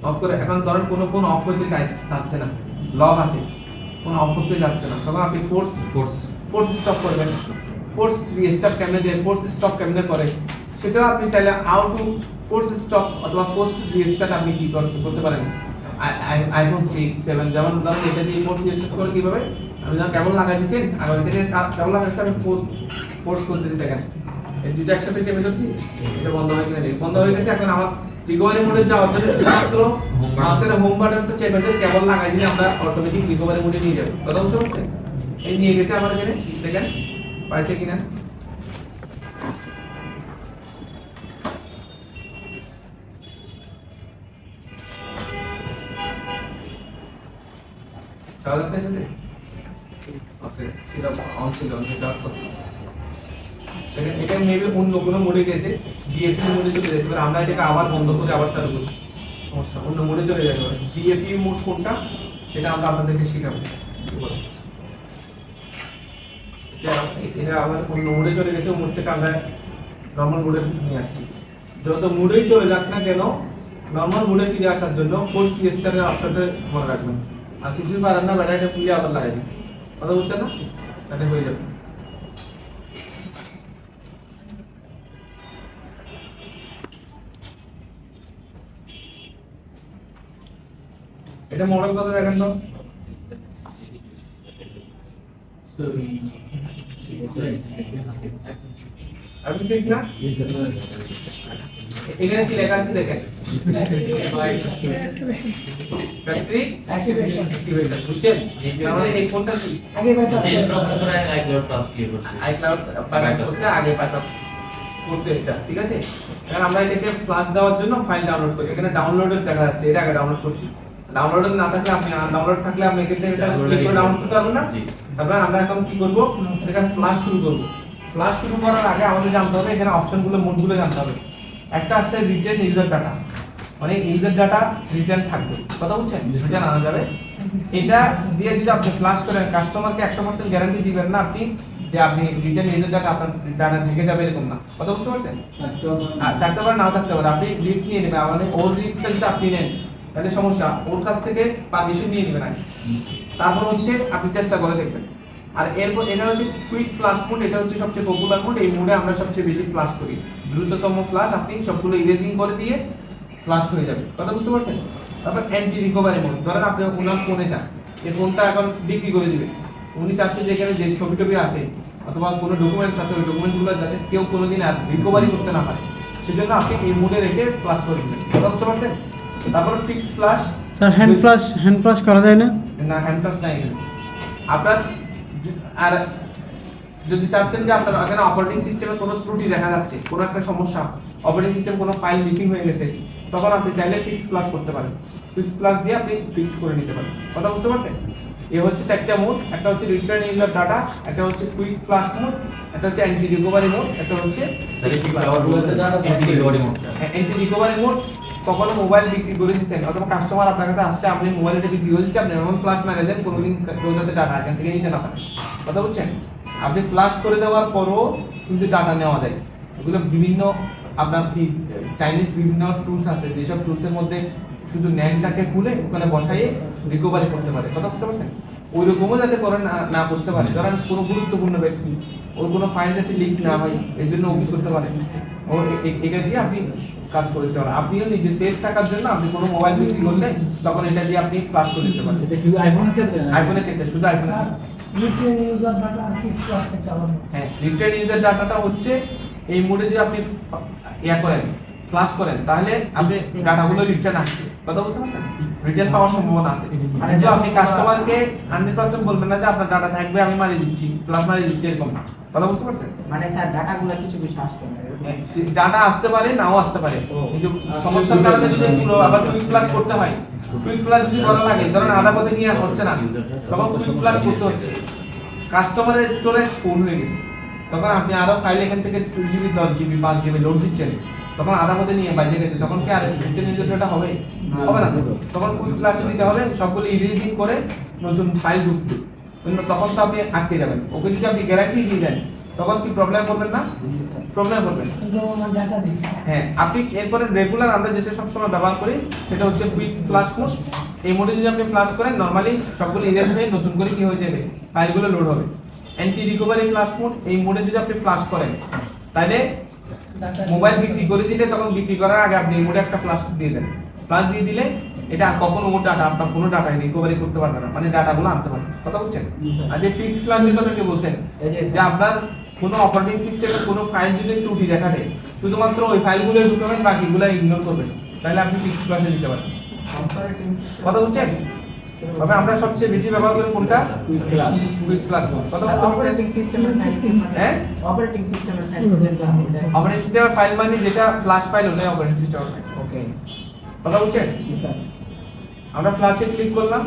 অফ করে এখন ধরেন কোনো ফোন অফ হতে চাচ্ছে না, লক আছে, ফোন অফ করতে যাচ্ছে না, তখন আপনি ফোর্স স্টপ করবেন। ফোর্স রিস্টার্ট কেমনে দেয়, ফোর্স স্টপ কেমনে করে, সেটা আপনি চাইলে হাউ টু ফোর্স স্টপ অথবা ফোর্স রিস্টার্ট আপনি কি করতে পারেন। আইফোন 6, 7 যেমন ধরুন এটা দিয়ে ফোর্স রিস্টার্ট করে কিভাবে, আমি যখন কেবল লাগাই দিয়েছেন আগে থেকে কেবল লাগাইছি, আমি ফোর্স করতেছি, দেখেন এই দুটো একসাথে চেপে ধরছি, এটা বন্ধ হয়ে গেলে বন্ধ হয়ে গেছে। এখন আমার রিকভারি মোডে যাওয়ার জন্য শুধুমাত্র আমাদের হোম বাটনটা চেপে ধরে কেবল লাগাই দিলে আমরা অটোমেটিক রিকভারি মোডে নিয়ে যাবো। কথা বুঝতে পারছেন? এই নিয়ে গেছে আমার এখানে, দেখেন পাইছে কিনা। চার্জ আছে এটাতে? আছে, সেটা অন ছিল, অন চার্জ করতে। দেখেন এটা মেবি অন্য কোনো মোডে গেছে, ডিএফই মোডে চলে যেতে পারে। আমরা এটাকে আবার বন্ধ করে আবার চালু করি, সমস্যা অন্য মোডে চলে যেতে পারে। ডিএফই মোড কোনটা সেটা আমরা আপনাদেরকে শেখাবো। এটা আবার অন্য মোডে চলে গেছে, মোড থেকে আমরা নরমাল মোডে নিয়ে আসছি। যত মোডেই চলে যাক না কেন, নরমাল মোডে ফিরে আসার জন্য ফোর্স রিস্টার্টের অপশনটা মনে রাখবেন। আর কিছু পারেন না, ব্যাটারিটা খুলে আবার লাগাই দিন। কথা বুঝছেন না? তাহলে হয়ে যাবে। এটা মডেল কত দেখেন তো? আপনি 6 না? এখানে কি লেখা আছে দেখেন, ফ্যাক্টরি অ্যাক্টিভেশন বুঝছেন? তাহলে এই ফোনটা কি আগে বাইপাস চেঞ্জ করে আইক্লাউড পাস ক্লিয়ার করছে। আইক্লাউড বাইপাস করতে আগে বাইপাস করতে এটা, ঠিক আছে? এখন আমরা এটাকে ফ্ল্যাশ দেওয়ার জন্য ফাইল ডাউনলোড করি। এখানে ডাউনলোডের দেখা যাচ্ছে, এটা আগে ডাউনলোড করছি। ডাউনলোড না থাকলে আপনি আনডাউনলোড থাকলে আপনি এখান থেকে এটা ক্লিক করে ডাউনলোড করতে পারবেন না। তারপর আমরা এখন কি করব, এখানে ফ্ল্যাশ শুরু করব। ফ্ল্যাশ শুরু করার আগে আমাদের জানতে হবে এখানে অপশনগুলো, মোডগুলো জানতে হবে। একটা আছে রিটেন ইউজার ডাটা, মানে ইউজার ডাটা রিটার্ন থাকবে। কথা বুঝছেন? যেটা আনা যাবে, এটা দিয়ে যদি আপনি ফ্ল্যাশ করেন, কাস্টমারকে 100% গ্যারান্টি দিবেন না আপনি যে আপনি রিটার্ন ইউজার ডাটা আপনার ডাটা থেকে যাবে, এরকম না। কথা বুঝতে পারছেন? থাকতে পারে, নাও থাকতে পারে, আপনি রিস্ক নিয়ে নেবেন। মানে ওর রিস্কটা যদি আপনি নেন তাহলে সমস্যা, ওর কাছ থেকে পারমিশন নিয়ে নেবেন আগে, তারপর হচ্ছে আপনি চেষ্টা করে দেখবেন। আর এরপর এটা হচ্ছে কুইক ফ্লাশ মোড, এটা হচ্ছে সবচেয়ে পপুলার মোড। এই মোডে আমরা সবচেয়ে বেশি ফ্লাশ করি, দ্রুততম ফ্লাশ, আপনি সবগুলো ইরেজিং করে দিয়ে ফ্লাশ হয়ে যাবে। কথা বুঝতে পারছেন? তারপর অ্যান্টি রিকভারি মোড, ধরেন আপনি ওনার ফোনে যান, এই ফোনটা এখন বিক্রি করে দিবে, উনি চাচ্ছে যে এখানে যে ছবি টবি আছে অথবা কোনো ডকুমেন্টস আছে, ওই ডকুমেন্টসগুলো যাতে কেউ কোনোদিন আর রিকভারি করতে না পারে, সেজন্য আপনি এই মোডে রেখে ফ্লাশ করে দিবেন। কথা বুঝতে পারছেন? তারপর fix flash. Sir hand flash করা যায় না? না, হ্যান্ড ফ্লাশ নাই আপনার। আর যদি চাচ্ছেন যে আপনার এখানে অপারেটিং সিস্টেমে কোনো ত্রুটি দেখা যাচ্ছে, কোনো একটা সমস্যা, অপারেটিং সিস্টেম কোনো ফাইল মিসিং হয়ে গেছে, তখন আপনি চাইলে ফিক্স ফ্লাশ করতে পারেন। ফিক্স ফ্লাশ দিয়ে আপনি ফিক্স করে নিতে পারেন। কথা বুঝতে পারছেন? এ হচ্ছে চারটা মোড, একটা হচ্ছে রিটার্ন ইউজার ডাটা, একটা হচ্ছে কুইক ফ্লাশ মোড, একটা হচ্ছে অ্যান্টি রিকভারি মোড, একটা হচ্ছে অ্যান্টি রিকভারি মোড। কখনো মোবাইল বিক্রি করে দিচ্ছেন অথবা কাস্টমার আপনার কাছে আসছে, আপনি মোবাইলটা বিক্রি করে দিচ্ছেন, আপনি এমন ফ্লাশ মেরে দেন কোনোদিন কেউ যাতে ডাটা এখান থেকে নিতে না পারে। কথা বুঝছেন? আপনি ফ্লাশ করে দেওয়ার পরও কিন্তু ডাটা নেওয়া যায়। এগুলো বিভিন্ন আপনার কি চাইনিজ বিভিন্ন টুলস আছে, যেসব টুলসের মধ্যে শুধু ন্যানটাকে খুলে ওখানে বসাইয়ে রিকভারি করতে পারে। কথা বুঝতে পারছেন? ওই রকমও যাতে করে না করতে পারে। ধরেন কোনো গুরুত্বপূর্ণ ব্যক্তি, ওর কোনো ফাইল যাতে লিক না হয় এই জন্য অফিস করতে পারে, ও এটা দিয়ে আপনি কাজ করে দিতে পারেন। আপনিও নিজে সেফ থাকার জন্য আপনি কোনো মোবাইল বিক্রি করলে তখন এটা দিয়ে আপনি ফ্লাশ করে দিতে পারেন। শুধু আইফোনের ক্ষেত্রে আইফোনের ক্ষেত্রে শুধু আইফোন। রিটেন ইউজার ডাটা আর ফিক্স ক্লাস থেকে আলাদা। হ্যাঁ, রিটেন ইউজার ডাটাটা হচ্ছে এই মোডে যদি আপনি করেন, ফ্লাশ করেন, তাহলে আপনি ডাটাগুলো রিটার্ন আসবে। কথা বুঝতে পারছেন? রিটার্ন পাওয়ার সম্ভাবনা আছে। মানে যে আপনি কাস্টমারকে 100% বলবেন না যে আপনার ডাটা থাকবে, আমি মারিয়ে দিচ্ছি, প্লাস মারিয়ে দিচ্ছি, এরকম না। কথা বুঝতে পারছেন? মানে স্যার ডাটাগুলো কিছু কিছু আসতে পারে। ডাটা আসতে পারে, নাও আসতে পারে, কিন্তু সমস্যার কারণে যদি পুরো আবার কুইক ফ্লাশ করতে হয়, কুইক ফ্লাশ যদি করা লাগে, ধরেন আধা পথে গিয়ে হচ্ছে না, তখন কুইক ফ্লাশ করতে হচ্ছে, কাস্টমারের স্টোরেজ ফুল হয়ে গেছে, তখন আপনি আরো ফাইল এখান থেকে 2 GB 10 GB 5 GB লোড দিচ্ছেন, তখন আধা পথে নিয়ে বাইরে গেছে, তখন কি আর রিটেন ইউজার ডাটা হবে? হবে না। তখন কুইক ফ্লাশ দিতে হবে, সবগুলো ইরেজিং করে নতুন ফাইল ঢুকবে, তখন তো আপনি আটকে যাবেন। ওকে যদি আপনি গ্যারান্টি দিয়ে দেন তখন কি প্রবলেম করবেন না? প্রবলেম করবেন। কিন্তু আমার ডাটা দিচ্ছে। হ্যাঁ, আপনি এরপরে রেগুলার আমরা যেটা সবসময় ব্যবহার করি সেটা হচ্ছে কুইক ফ্লাশ মোড। এই মোডে যদি আপনি ফ্লাশ করেন, নরমালি সবগুলো ইরেজ হয়ে নতুন করে কি হয়ে যাবে, ফাইলগুলো লোড হবে। অ্যান্টি রিকভারি ফ্লাশ মোড, এই মোডে যদি আপনি ফ্লাশ করেন, তাহলে মোবাইল বিক্রি করে দিলে তখন বিক্রি করার আগে আপনি এই মোডে একটা ফ্লাশ দিয়ে দেন। ফ্লাশ দিয়ে দিলে এটা কখনো ও ডাটা আপনার কোনো ডাটা রিকভারি করতে পারবে না, মানে ডাটাগুলো আনতে পারবে। কথা বুঝছেন? আর যে ফিক্স ফ্লাশের কথা কি বলছেন, যে আপনার কোনো অপারেটিং সিস্টেমের কোনো ফাইল যদি ত্রুটি দেখা দেয়, শুধুমাত্র ওই ফাইলগুলো ঢুকাবেন, বাকিগুলো ইগনোর করবেন, তাহলে আপনি ফিক্স ফ্লাশে দিতে পারেন। কথা বুঝছেন? তবে আমরা সবচেয়ে বেশি ব্যবহার করি কোনটা? Quick flash. Quick flash. কথা বুঝতে অপারেটিং সিস্টেমের ফাইল হ্যাঁ, অপারেটিং সিস্টেমের ফাইল অপারেটিং সিস্টেমের ফাইল মানে যেটা ফ্লাশ ফাইল ওটাই অপারেটিং সিস্টেমের ফাইল। ওকে কথা বুঝছেন? স্যার। আমরা ফ্লাশে ক্লিক করলাম,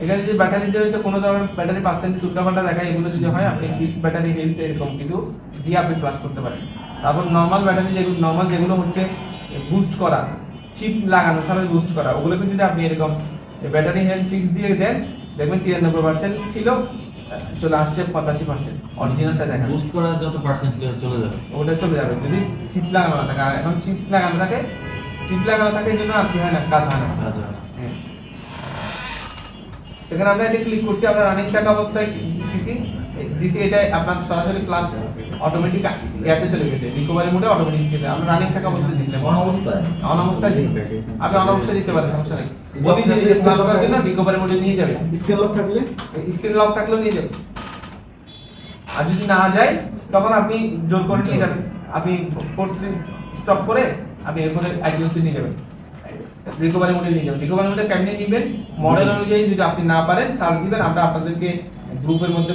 এখানে যদি ব্যাটারি জড়িত কোনো ধরনের ব্যাটারি পার্সেন্টেজ উল্টাপাল্টা দেখায়, এগুলো যদি হয় আপনি ফিক্স ব্যাটারি হেলথ এরকম কিছু দিয়ে আপনি ফ্লাশ করতে পারেন। তারপর নর্মাল ব্যাটারি যেগুলো হচ্ছে বুস্ট করা, চিপ লাগানো সবাই বুস্ট করা, ওগুলোকে যদি আপনি এরকম ব্যাটারি হেলথ ফিক্স দিয়ে দেন, দেখবেন 93% ছিল, চলে আসছে 85%, অরিজিনালটা দেখা বুস্ট করা যত পার্সেন্ট চলে যাবে, ওটা চলে যাবে যদি চিপ লাগানো না থাকে। আর এখন চিপস লাগানো থাকে, চিপ লাগানো থাকে এই জন্য আর কি হয় না, কাজ হয় না। কাজ হয় না। হ্যাঁ। এখানে আমরা এটা ক্লিক করছি, আমরা রানিং থাকা অবস্থায় দিছি, এটা আপনার সরাসরি ফ্লাশ অটোমেটিক ইয়াতে চলে গেছে, রিকভারি মোডে অটোমেটিক চলে। আমরা রানিং থাকা অবস্থায় দিলাম, অন অবস্থায় দিছি, আপনি অন অবস্থায় দিতে পারেন, সমস্যা নেই। বলি যে ফ্লাশ করার জন্য রিকভারি মোডে নিয়ে যাবেন, স্ক্রিন লক থাকলে স্ক্রিন লক থাকলেও নিয়ে যাবেন। আর যদি না যায় তখন আপনি জোর করে নিয়ে যাবেন, আপনি ফোর্স স্টপ করে আপনি এরপরে আইকিউসি নিয়ে যাবেন, রিকভারি মোডে নিয়ে যাবেন। রিকভারি মোডে কেমনে নিবেন, মডেল অনুযায়ী যদি আপনি না পারেন সার্চ দিবেন, আমরা আপনাদেরকে গ্রুপের মধ্যে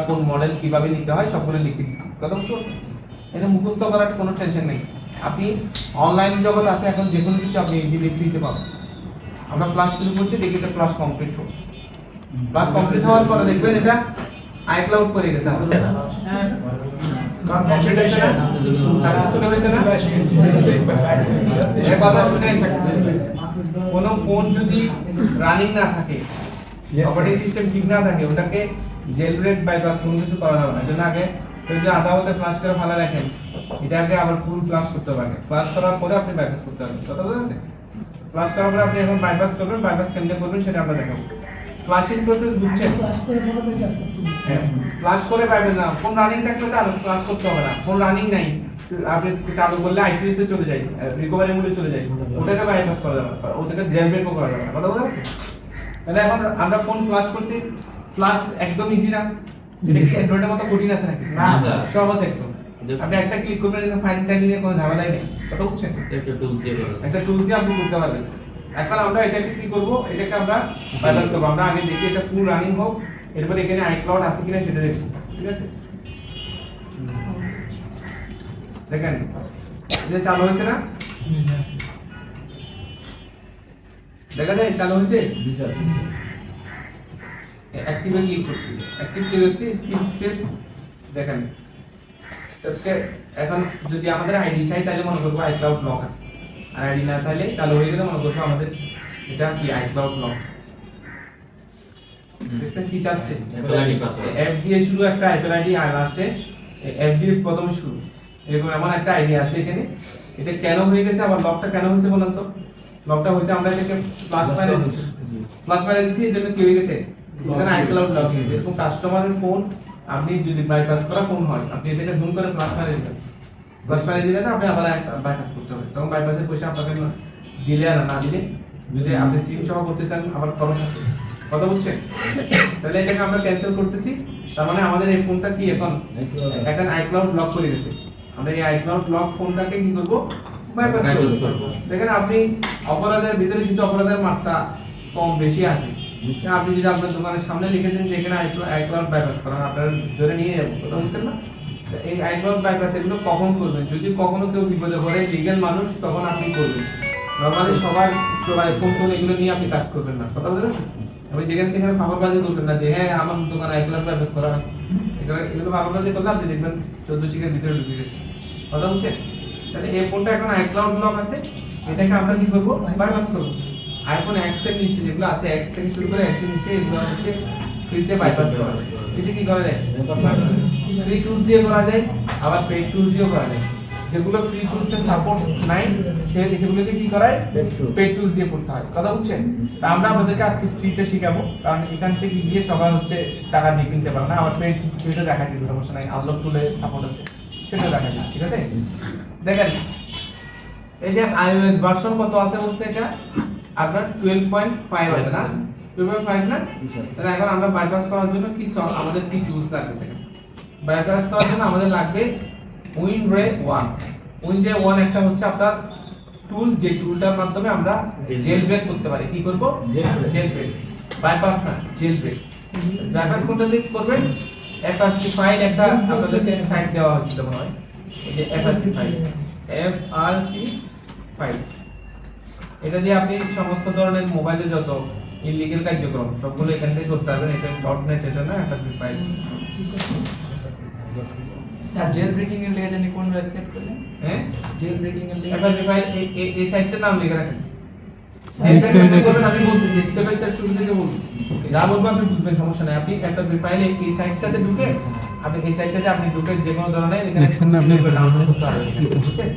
কোন মডেল কিভাবে নিতে হয় সবগুলো লিখে দিচ্ছি। কথা বুঝতে পারছেন? এটা মুখস্থ করার কোনো টেনশন নেই, আপনি অনলাইন জগৎ আছে এখন, যে কোনো কিছু আপনি ইজিলি ফ্রিতে পাবেন। আমরা ক্লাস শুরু করছি, দেখি এটা ক্লাস কমপ্লিট হোক। ক্লাস কমপ্লিট হওয়ার পরে দেখবেন এটা আইক্লাউড করে গেছে আসলে কনফিগারেশন সাকসেসফুল হয়েছে না? এই কথা শুনে কোন ফোন যদি রানিং না থাকে, অপারেটিং সিস্টেম ঠিক না থাকে, ওটাকে জেলব্রেক বাইপাস কোনো কিছু করা যাবে না। এজন্য আগে যদি আদালতে ফ্লাশ করে ফেলা রাখেন, এটাকে আবার ফুল ফ্লাশ করতে হবে। ফ্লাশ করার পরে আপনি বাইপাস করতে পারবেন। কথা বুঝা গেছে? ফ্লাশ করার পরে আপনি এখন বাইপাস করবেন, বাইপাস কেমনে করবেন সেটা আমরা দেখাবো। ফ্লাশিং প্রসেস বুঝছেন? ক্লাস করে পরে কাজ করতে হবে। হ্যাঁ, ফ্লাশ করে পাবেন না, ফোন রানিং থাকলে তো আর ফ্লাশ করতে হবে না। ফোন রানিং নাই, আপনি চালু করলে আইটিএস এ চলে যায়, রিকভারি মোডে চলে যায়, ওটাকে বাইপাস করা যাবে না, ওটাকে জেলব্রেকও করা যাবে না। কথা বুঝা গেছে? তাহলে এখন আমরা ফোন ফ্লাশ করছি, ফ্লাশ একদম ইজি না? এটা কি অ্যান্ড্রয়েডের মতো কঠিন আছে নাকি? না, স্যার। সহজ একদম। আপনি একটা ক্লিক করবেন, এরকম ফাইল টাইল নিয়ে কোনো ঝামেলাই নেই। কথা বুঝছেন? একটা টুলস দিয়ে করা যায়। একটা টুল দিয়ে আপনি করতে পারবেন। এখন আমরা এটাকে কি করব, এটাকে আমরা বাইপাস করব। আমরা আগে দেখি এটা ফুল রানিং হোক, এরপরে এখানে আইক্লাউড আছে কিনা সেটা দেখব। ঠিক আছে? দেখেন এটা চালু হয়েছে না? দেখা যায় চালু হয়েছে। অ্যাক্টিভে ক্লিক করছি, অ্যাক্টিভ করেছি, স্ক্রিন স্টেপ দেখেন। এখন যদি আমাদের আইডি চাই তাহলে মনে করবো আইক্লাউড লক আছে, আর আইডি না চাইলে চালু হয়ে গেলে মনে করবো আমাদের এটা কি আইক্লাউড লক। দেখছেন কি চাচ্ছে? Apple ID password। অ্যাপ দিয়ে শুরু একটা অ্যাপল আইডি, আর লাস্টে অ্যাপ দিয়ে প্রথমে শুরু, এরকম এমন একটা আইডি আছে এখানে। এটা কেন হয়ে গেছে, আবার লকটা কেন হয়েছে বলেন তো? লকটা হয়েছে আমরা এটাকে ফ্লাশ মেরে দিচ্ছি, ফ্লাশ মেরে দিচ্ছি, এর জন্য কি হয়ে গেছে, এখানে আইক্লাউড লক হয়ে যায়। এরকম কাস্টমারের ফোন আপনি যদি বাইপাস করা ফোন হয়, আপনি এটাকে জুম করে ফ্লাশ মারিয়ে দিবেন। ফ্লাশ মারিয়ে দিলে না আপনি আবার বাইপাস করতে হবে। তখন বাইপাসের পয়সা আপনাকে দিলে আর না দিলে, যদি আপনি সিম সহ করতে চান আবার খরচ আছে। কথা বুঝছেন? তাহলে এটাকে আমরা ক্যান্সেল করতেছি। তার মানে আমাদের এই ফোনটা কি এখন আইক্লাউড লক করে গেছে। আমরা এই আইক্লাউড লক ফোনটাকে কি করব? বাইপাস করব। সেখানে আপনি অপরাধের ভিতরে কিছু অপরাধের মাত্রা কম বেশি আছে। আপনি যদি আপনার দোকানের সামনে লিখে দেন যে এখানে আইক্লাউড বাইপাস করেন, আপনারা ধরে নিয়ে যাবো। কথা বুঝছেন না? এই আইক্লাউড বাইপাস এগুলো কখন করবেন? যদি কখনো কেউ বিপদে পড়ে, লিগ্যাল মানুষ, তখন আপনি করবেন। নরমালি সবাই ফোন করে এগুলো নিয়ে আপনি কাজ করবেন না। কথা বুঝতে পারছেন? আপনি যেখানে সেখানে ফাঁকবাজি করবেন না যে হ্যাঁ আমার দোকানে আইক্লাউড বাইপাস করা হয়। এগুলো ফাঁকবাজি করলে আপনি দেখবেন 14 শিখের ভিতরে ঢুকে গেছে। কথা বুঝছেন? তাহলে এই ফোনটা এখন আইক্লাউড লক আছে, এটাকে আমরা কি করবো? বাইপাস করবো। আইফোন X এর নিচে যেগুলো আছে, X থেকে শুরু করে X এর নিচে এগুলো হচ্ছে ফ্রিতে বাইপাস করা যায়। এতে কি করা যায়? ফ্রি টুলস দিয়ে করা যায়, আবার পেড টুলস দিয়েও করা যায়। যেগুলো ফ্রি টুলস এর সাপোর্ট নাই সেগুলোকে কি করায়? পেড টুলস দিয়ে করতে হয়। কথা বুঝছেন? তা আমরা আপনাদেরকে আজকে ফ্রিতে শিখাবো, কারণ এখান থেকে গিয়ে সবাই হচ্ছে টাকা দিয়ে কিনতে পারে না। আবার পেডও দেখা দিতে সমস্যা নাই, আনলক টুলে সাপোর্ট আছে, সেটা দেখা দিই। ঠিক আছে? দেখেন এই যে iOS ভার্সন কত আছে বলতে, এটা আপনার 12.5 আছে না? 12.5 না? তাহলে এখন আমরা বাইপাস করার জন্য আমাদের কি টুলস লাগবে? বাইপাস করার জন্য আমাদের লাগবে উইন্ডরে 1। উইন্ডরে 1 একটা হচ্ছে আপনার টুল, যে টুলটার মাধ্যমে আমরা জেল ব্রেক করতে পারি। কি করব? Jailbreak. বাইপাস না, জেল ব্রেক। বাইপাস কোনটা দিয়ে করবেন? FRP ফাইল একটা আপনাদেরকে সাইট দেওয়া হয়েছিল মনে হয়, এই যে FRP ফাইল, FRP ফাইল। এটা দিয়ে আপনি সমস্ত ধরনের মোবাইলে যত ইলিগ্যাল কার্যক্রম সবগুলো এখান থেকে করতে পারবেন। এটা .net, এটা না FRP file. Sir jailbreaking এর লেগে জানি কোন ওয়েবসাইট করলেন? হ্যাঁ, জেল ব্রেকিং এর লেগে FRP ফাইল এই সাইটটার নাম লিখে রাখেন। আমি বলতে স্টেপ বাই স্টেপ শুরু থেকে বলবো, যা বলবো আপনি বুঝবেন, সমস্যা নাই। আপনি FRP ফাইলে এই সাইটটাতে ঢুকে, আপনি এই সাইটটাতে আপনি ঢুকে যে কোনো ধরনের এখানে ডাউনলোড করতে পারবেন। বুঝছেন?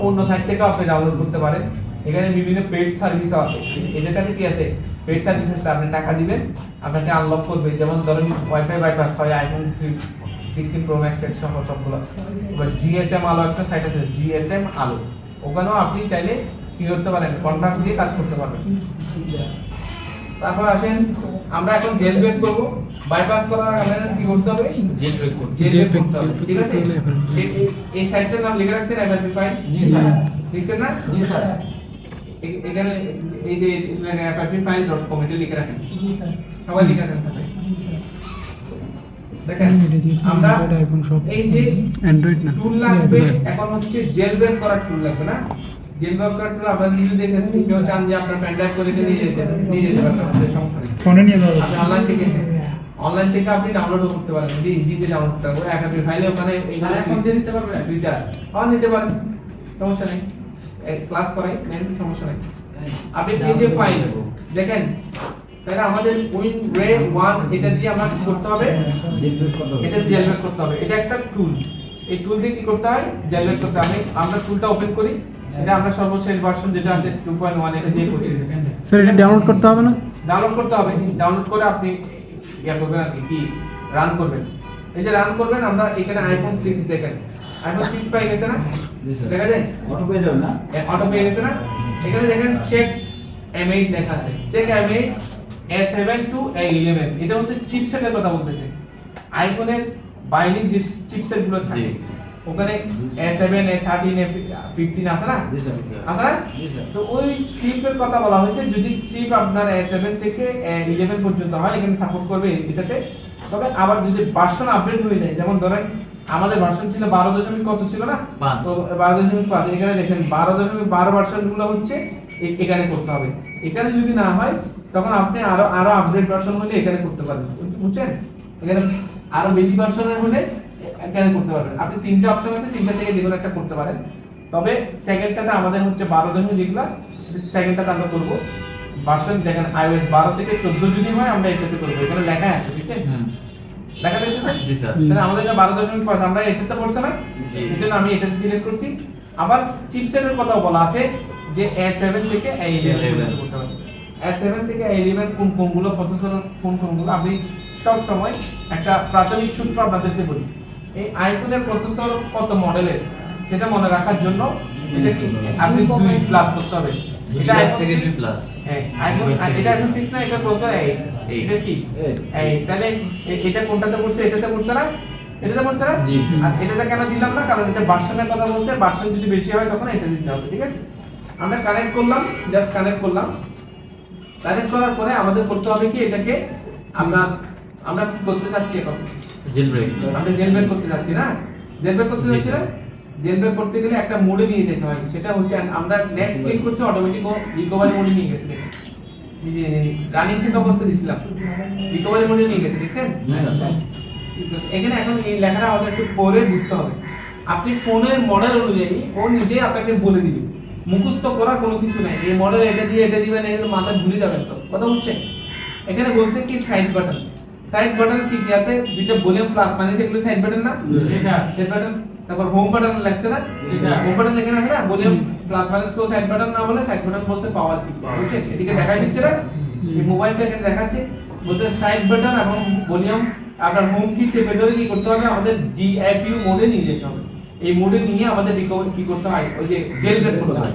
অন্য সাইট থেকেও আপনি ডাউনলোড করতে পারেন। এখানে বিভিন্ন পেড সার্ভিসও আছে। এদের কাছে কি আছে? পেড সার্ভিস আছে। আপনি টাকা দিবেন, আপনাকে আনলক করবে। যেমন ধরেন ওয়াইফাই বাইপাস হয় আইফোন 16 প্রো ম্যাক্স সহ সবগুলো। এবার GSM আলো একটা সাইট আছে, GSM আলো, ওখানেও আপনি চাইলে কি করতে পারেন? কন্ট্রাক্ট দিয়ে কাজ করতে পারবেন। তারপর আসেন আমরা এখন জেল ব্রেক করব। বাইপাস করার আগে আমাদের কি করতে হবে? জেল ব্রেক করতে জেল ব্রেক করতে হবে। ঠিক আছে? এই সাইটটার নাম লিখে রাখছেন FRP ফাইল? জি স্যার। লিখছেন না? জি স্যার। এখানে এই যে FRPFile.com এটা লিখে রাখেন। জি স্যার। সবাই লিখে রাখেন। জি স্যার। দেখেন আমরা এই যে অ্যান্ড্রয়েড না, টুল লাগবে, এখন হচ্ছে জেল ব্রেক করার টুল লাগবে না? জেল ব্রেক করার টুল আপনারা যদি দেখেন, কেউ চান যে আপনার পেন ড্রাইভ করে নিয়ে যেতে পারবেন, আমাদের সমস্যা নেই। ফোনে নিয়ে যাবো। আপনি অনলাইন থেকে আপনি ডাউনলোডও করতে পারেন, যদি ইজিলি ডাউনলোড করতে পারবেন। FRP ফাইলে ওখানে স্যার এখন দিয়ে দিতে পারবেন? ফ্রিতে আছে, নিতে পারেন, সমস্যা নেই। ক্লাস করাই নেন, সমস্যা নেই। আপনি এই যে ফাইল দেখেন, তাহলে আমাদের উইন্ডরে 1 এটা দিয়ে আমরা কি করতে হবে? এটা দিয়ে জেলব্রেক করতে হবে। এটা একটা টুল, এই টুল দিয়ে কি করতে হয়? জেলব্রেক করতে হবে। আমরা টুলটা ওপেন করি, এটা আমরা সর্বশেষ ভার্সন যেটা আছে 2.1 এটা দিয়ে করি। স্যার এটা ডাউনলোড করতে হবে না? ডাউনলোড করতে হবে। ডাউনলোড করে আপনি ইয়া করবেন আর কি রান করবেন। এই যে রান করবেন, আমরা এখানে আইফোন 6 দেখেন, আইফোন 6 পাই গেছে না? দেখা যায় অটো পেয়ে যাবেন না? অটো পেয়ে গেছে না? এখানে দেখেন চেক M8 লেখা আছে, check M8 A7 to A11। এটা হচ্ছে চিপসেটের কথা বলতেছে। আইফোনের বাইনিং যে চিপসেট গুলো থাকে, ওখানে A7 A13 A15 আছে না? জি স্যার। আছে না? জি স্যার। তো ওই চিপের কথা বলা হয়েছে। যদি চিপ আপনার A7 থেকে A11 পর্যন্ত হয়, এখানে সাপোর্ট করবে এটাতে। তবে আবার যদি ভার্সন আপডেট হয়ে যায়, যেমন ধরেন আমাদের ভার্সন ছিল 12 কত ছিল না? 5। তো 12.5 এখানে দেখেন 12.12 ভার্সনগুলো হচ্ছে এখানে করতে হবে। এখানে যদি না হয়, তখন আপনি আরো আপডেট ভার্সন হলে এখানে করতে পারবেন। বুঝছেন? এখানে আরো বেশি ভার্সনের হলে এখানে করতে পারবেন। আপনি তিনটা অপশন আছে, তিনটা থেকে যে কোনো একটা করতে পারেন। তবে সেকেন্ডটাতে আমাদের হচ্ছে 12 যেগুলো, সেকেন্ডটাতে আমরা করব ভার্সন। দেখেন iOS 12 থেকে 14 যদি হয় আমরা এটাতে করব। এখানে লেখা আছে, ঠিক আছে? লেখা দেখতেছেন? জি স্যার। তাহলে আমাদের এটা 12.5 আমরা এটাতে পড়ছে না? জি। এজন্য আমি এটাতে সিলেক্ট করছি। আবার চিপসেটের কথা বলা আছে যে A7 থেকে A11 পর্যন্ত করতে হবে। A7 থেকে A11 কোনগুলো প্রসেসর কোনগুলো আপনি সব সময় একটা প্রাথমিক সূত্র আপনাদেরকে বলি। এই আইফোনের প্রসেসর কত মডেলের সেটা মনে রাখার জন্য এটা কি আপনি 2 প্লাস করতে হবে। এটা এটা থেকে 2 প্লাস। হ্যাঁ আইফোন এটা এখন 6 না, এটা প্রসেসর 8 এটা কি 8 তাহলে এটা কোনটাতে পড়ছে, এটাতে পড়ছে না, এটাতে পড়ছে না। জি। আর এটাতে কেন দিলাম না, কারণ এটা ভার্সনের কথা বলছে, ভার্সন যদি বেশি হয় তখন এটা দিতে হবে, ঠিক আছে। আমরা কানেক্ট করলাম, জাস্ট কানেক্ট করলাম। কানেক্ট করার পরে আমাদের করতে হবে কি, এটাকে আমরা কি করতে চাচ্ছি এখন, জেল ব্রেক। আমরা জেলব্রেক করতে যাচ্ছি না, জেলব্রেক করতে জি, যাচ্ছি না। স্যার। জেলব্রেক করতে গেলে একটা মোডে নিয়ে যেতে হয়, সেটা হচ্ছে আমরা নেক্সট ক্লিক করছি, অটোমেটিক রিকভারি মোডে নিয়ে গেছে। দেখেন রানিং থেকে অবস্থা দিছিলাম, রিকভারি মোডে নিয়ে গেছে, দেখছেন। এখানে এখন এই লেখাটা আমাদের একটু পরে বুঝতে হবে। আপনি ফোনের মডেল অনুযায়ী ও নিজেই আপনাকে বলে দিবে, মুখস্থ করার কোনো কিছু নাই। এই মডেল এটা দিয়ে এটা দিবেন, এর মাথা ভুলে যাবেন তো, কথা হচ্ছে। এখানে বলছে কি সাইড বাটন, সাইড বাটন কি কি আছে, দুইটা ভলিউম প্লাস মানে এগুলো সাইড বাটন না, সাইড বাটন। তারপর হোম বাটন লাগছে না, হোম বাটন এখানে আছে না, ভলিউম প্লাস মাইনাস কেউ সাইড বাটন না বলে সাইড বাটন বলতে পাওয়ার কি, বুঝছেন। এদিকে দেখাই দিচ্ছে না, এই মোবাইলটা এখানে দেখাচ্ছে, বলতে সাইড বাটন এবং ভলিউম আপনার হোম কি চেপে ধরে কি করতে হবে, আমাদের ডিএফইউ মোডে নিয়ে যেতে হবে। এই মোডে নিয়ে আমাদের রিকভারি কি করতে হয়, ওই যে জেলব্রেক করতে হয়।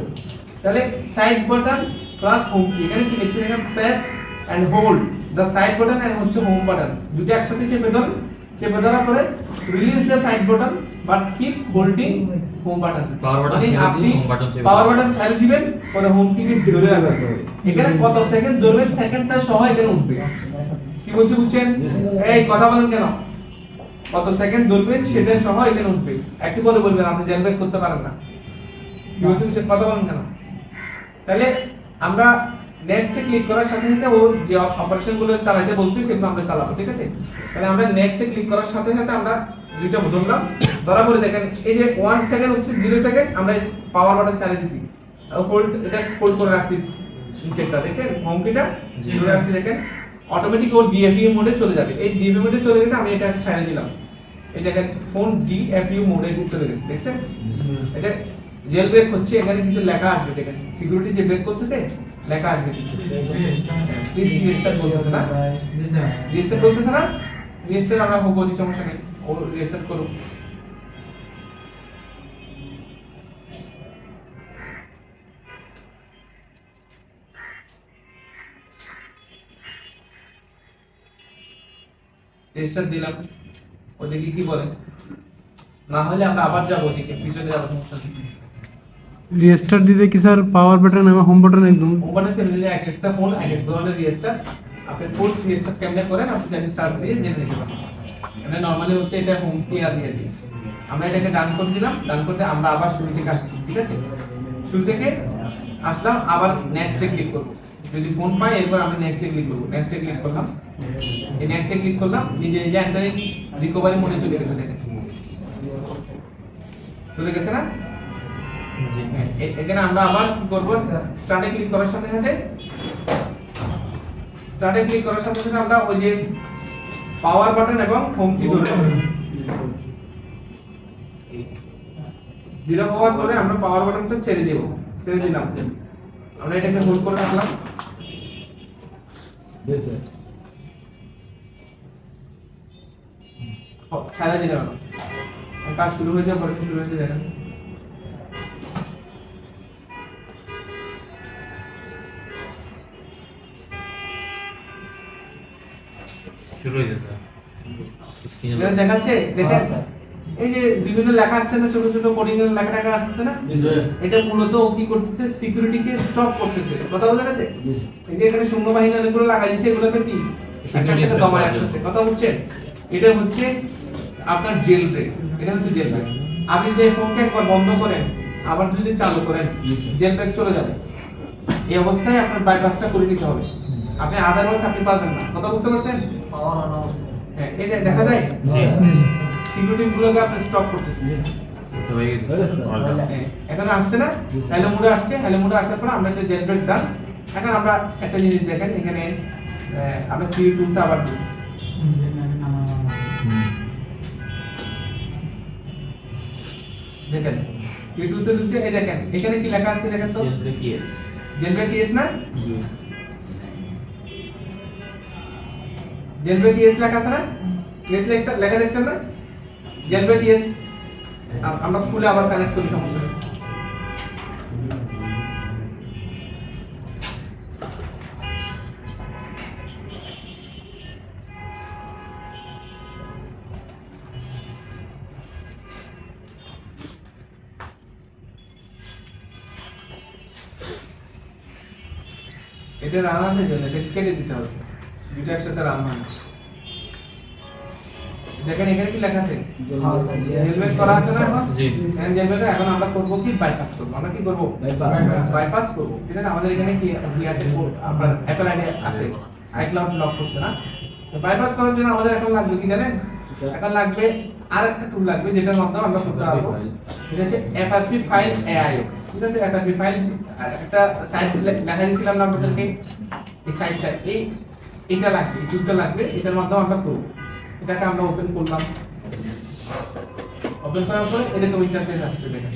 তাহলে সাইড বাটন প্লাস হোম কি, এখানে কি লিখতে দেখেন, press and hold the side button and হচ্ছে হোম বাটন, দুটো একসাথে চেপে ধরুন। চেপে ধরার পরে release the side button but keep holding home button. Power button মানে ছেড়ে দিয়ে আপনি home button চেপে পাওয়ার বাটন ছেড়ে দিবেন, পরে হোম কি ধরে রাখবেন। এখানে কত সেকেন্ড ধরবেন, সেকেন্ডটা সহ এখানে উঠবে। কি বলছি বুঝছেন? এই কথা বলেন কেন, কত সেকেন্ড ধরবেন সেটা সহ এখানে উঠবে। একটু পরে বলবেন আপনি জেলব্রেক করতে পারেন না। কি বলছি বুঝছেন, কথা বলেন কেন। তাহলে আমরা নেক্সটে ক্লিক করার সাথে সাথে ও যে অপারেশন গুলো চালাতে বলছে সেগুলো আমরা চালাবো, ঠিক আছে। তাহলে আমরা নেক্সটে ক্লিক করার সাথে সাথে আমরা দুইটা ধরলাম, ধরা পরে দেখেন এই যে 1 সেকেন্ড হচ্ছে 0 সেকেন্ড, আমরা পাওয়ার বাটন চালিয়ে দিছি, হোল্ড এটা হোল্ড করে রাখছি নিচেরটা, দেখেন হোম কিটা ধরে রাখছি, দেখেন অটোমেটিক ও ডিএফইউ মোডে চলে যাবে। এই ডিএফইউ মোডে চলে গেছে, আমি এটা ছেড়ে দিলাম, এই দেখেন ফোন ডিএফইউ মোডে চলে গেছে, দেখছেন। এটা জেল ব্রেক হচ্ছে, এখানে কিছু লেখা আসবে, দেখেন সিকিউরিটি যে ব্রেক করতেছে লেখা আসবে কিছু, প্লিজ রিস্টার্ট বলতেছে না, রিস্টার্ট বলতেছে না, রিস্টার্ট আমরা বলি, সমস্যা নেই, ও রিস্টার্ট করুক। রেজিস্টার দিলাম, ওদিকে কি বলে, না হলে আমরা আবার যাবো, ওদিকে পিছনে যাবো, সমস্যা নেই। রেজিস্টার দিতে কি স্যার পাওয়ার বাটন এবং হোম বাটন একদম মোবাইলে ছেড়ে দিলে এক একটা ফোন এক এক ধরনের রেজিস্টার, আপনি ফোর্স রেজিস্টার কেমনে করেন আপনি চাইলে সার্চ দিয়ে জেনে নিতে পারেন। মানে নরমালি হচ্ছে এটা হোম কি আর দিয়ে দিই, আমরা এটাকে ডান করে দিলাম, ডান করতে আমরা আবার শুরু থেকে আসছি, ঠিক আছে। শুরু থেকে আসলাম, আবার নেক্সটে ক্লিক করব, যদি ফোন পাই এরপর আমরা নেক্সটে ক্লিক করব, নেক্সটে ক্লিক করলাম, এই নেক্সটে ক্লিক করলাম, নিজে নিজে এন্টার রিকভারি মোডে চলে গেছে, দেখেন চলে গেছে না। এখানে আমরা আবার কি করব, স্টার্টে ক্লিক করার সাথে সাথে আমরা ওই যে পাওয়ার বাটন এবং হোম কি ধরব, জিরো পাওয়ার করে আমরা পাওয়ার বাটনটা ছেড়ে দেব, ছেড়ে দিলাম, আমরা এটাকে হোল্ড করে রাখলাম, ছেড়ে দিলাম, কাজ শুরু হয়ে যাবে, পরে শুরু হয়ে যাবে। শুরু হয়ে যাচ্ছে এটা দেখাচ্ছে, দেখেন এই যে বিভিন্ন লেখা আসছে না, ছোট ছোট কোডিং এর লেখা টাকা আসছে না, এটা মূলত ও কি করতেছে, সিকিউরিটিকে স্টপ করতেছে, কথা বোঝা গেছে। এই যে এখানে শূন্য বাহিনী অনেকগুলো লাগা দিয়েছে, এগুলোকে কি সিকিউরিটি দমায় রাখতেছে, কথা হচ্ছে। এটা হচ্ছে আপনার জেল ব্রেক, এটা হচ্ছে জেল ব্রেক। আপনি যে ফোনকে একবার বন্ধ করেন আবার যদি চালু করেন জেল ব্রেক চলে যাবে। এই অবস্থায় আপনার বাইপাসটা করে নিতে হবে, আপনি আদারওয়াইজ আপনি পারবেন না, কথা বুঝতে পারছেন। পাওয়ার অন অবস্থা, হ্যাঁ এই যে দেখা যায় সিকিউরিটি গুলোকে আপনি স্টপ করতেছেন, হয়ে গেছে এখন আসছে না, হ্যালো মোডে আসছে, হ্যালো মোডে আসার পর আমরা একটা জেল ব্রেক ডান। এখন আমরা একটা জিনিস দেখেন, এখানে আমরা থ্রি টুলস আবার দিই, দেখেন থ্রি টুলস দিচ্ছে, এই দেখেন এখানে কি লেখা আছে দেখেন তো, jailbreak yes jailbreak yes না, জেলব্রেক ইয়েস লেখা আছে না, ইয়েস লেখা দেখছেন না, জেলব্রেক ইয়েস। আমরা খুলে আবার কানেক্ট করি, সমস্যা নেই। এটা রান আছে জন্য এটা কেটে দিতে হবে, দুটো একসাথে রান হয় না। দেখেন এখানে কি লেখা আছে, জেলব্রেক করা আছে না এখন? জি। জেলব্রেক এখন আমরা করব কি, বাইপাস করব। আমরা কি করব, বাইপাস করব। ঠিক আছে, আমাদের এখানে কি আছে, আপনার অ্যাপল আইডি আছে, আইক্লাউড লক করছে না। তো বাইপাস করার জন্য আমাদের এখন লাগবে কি জানেন, এখন লাগবে আর একটা টুল লাগবে যেটার মাধ্যমে আমরা করতে পারবো। এটা হচ্ছে FRP ফাইল AIO। ঠিক আছে, FRP ফাইল একটা সাইট লেখা দিয়েছিলাম না আপনাদেরকে, এই সাইটটা এটা লাগবে, এই টুলটা লাগবে, এটার মাধ্যমে আমরা করব। এটাকে আমরা ওপেন করলাম, ওপেন করার পরে এরকম ইন্টারফেস আসছে। দেখেন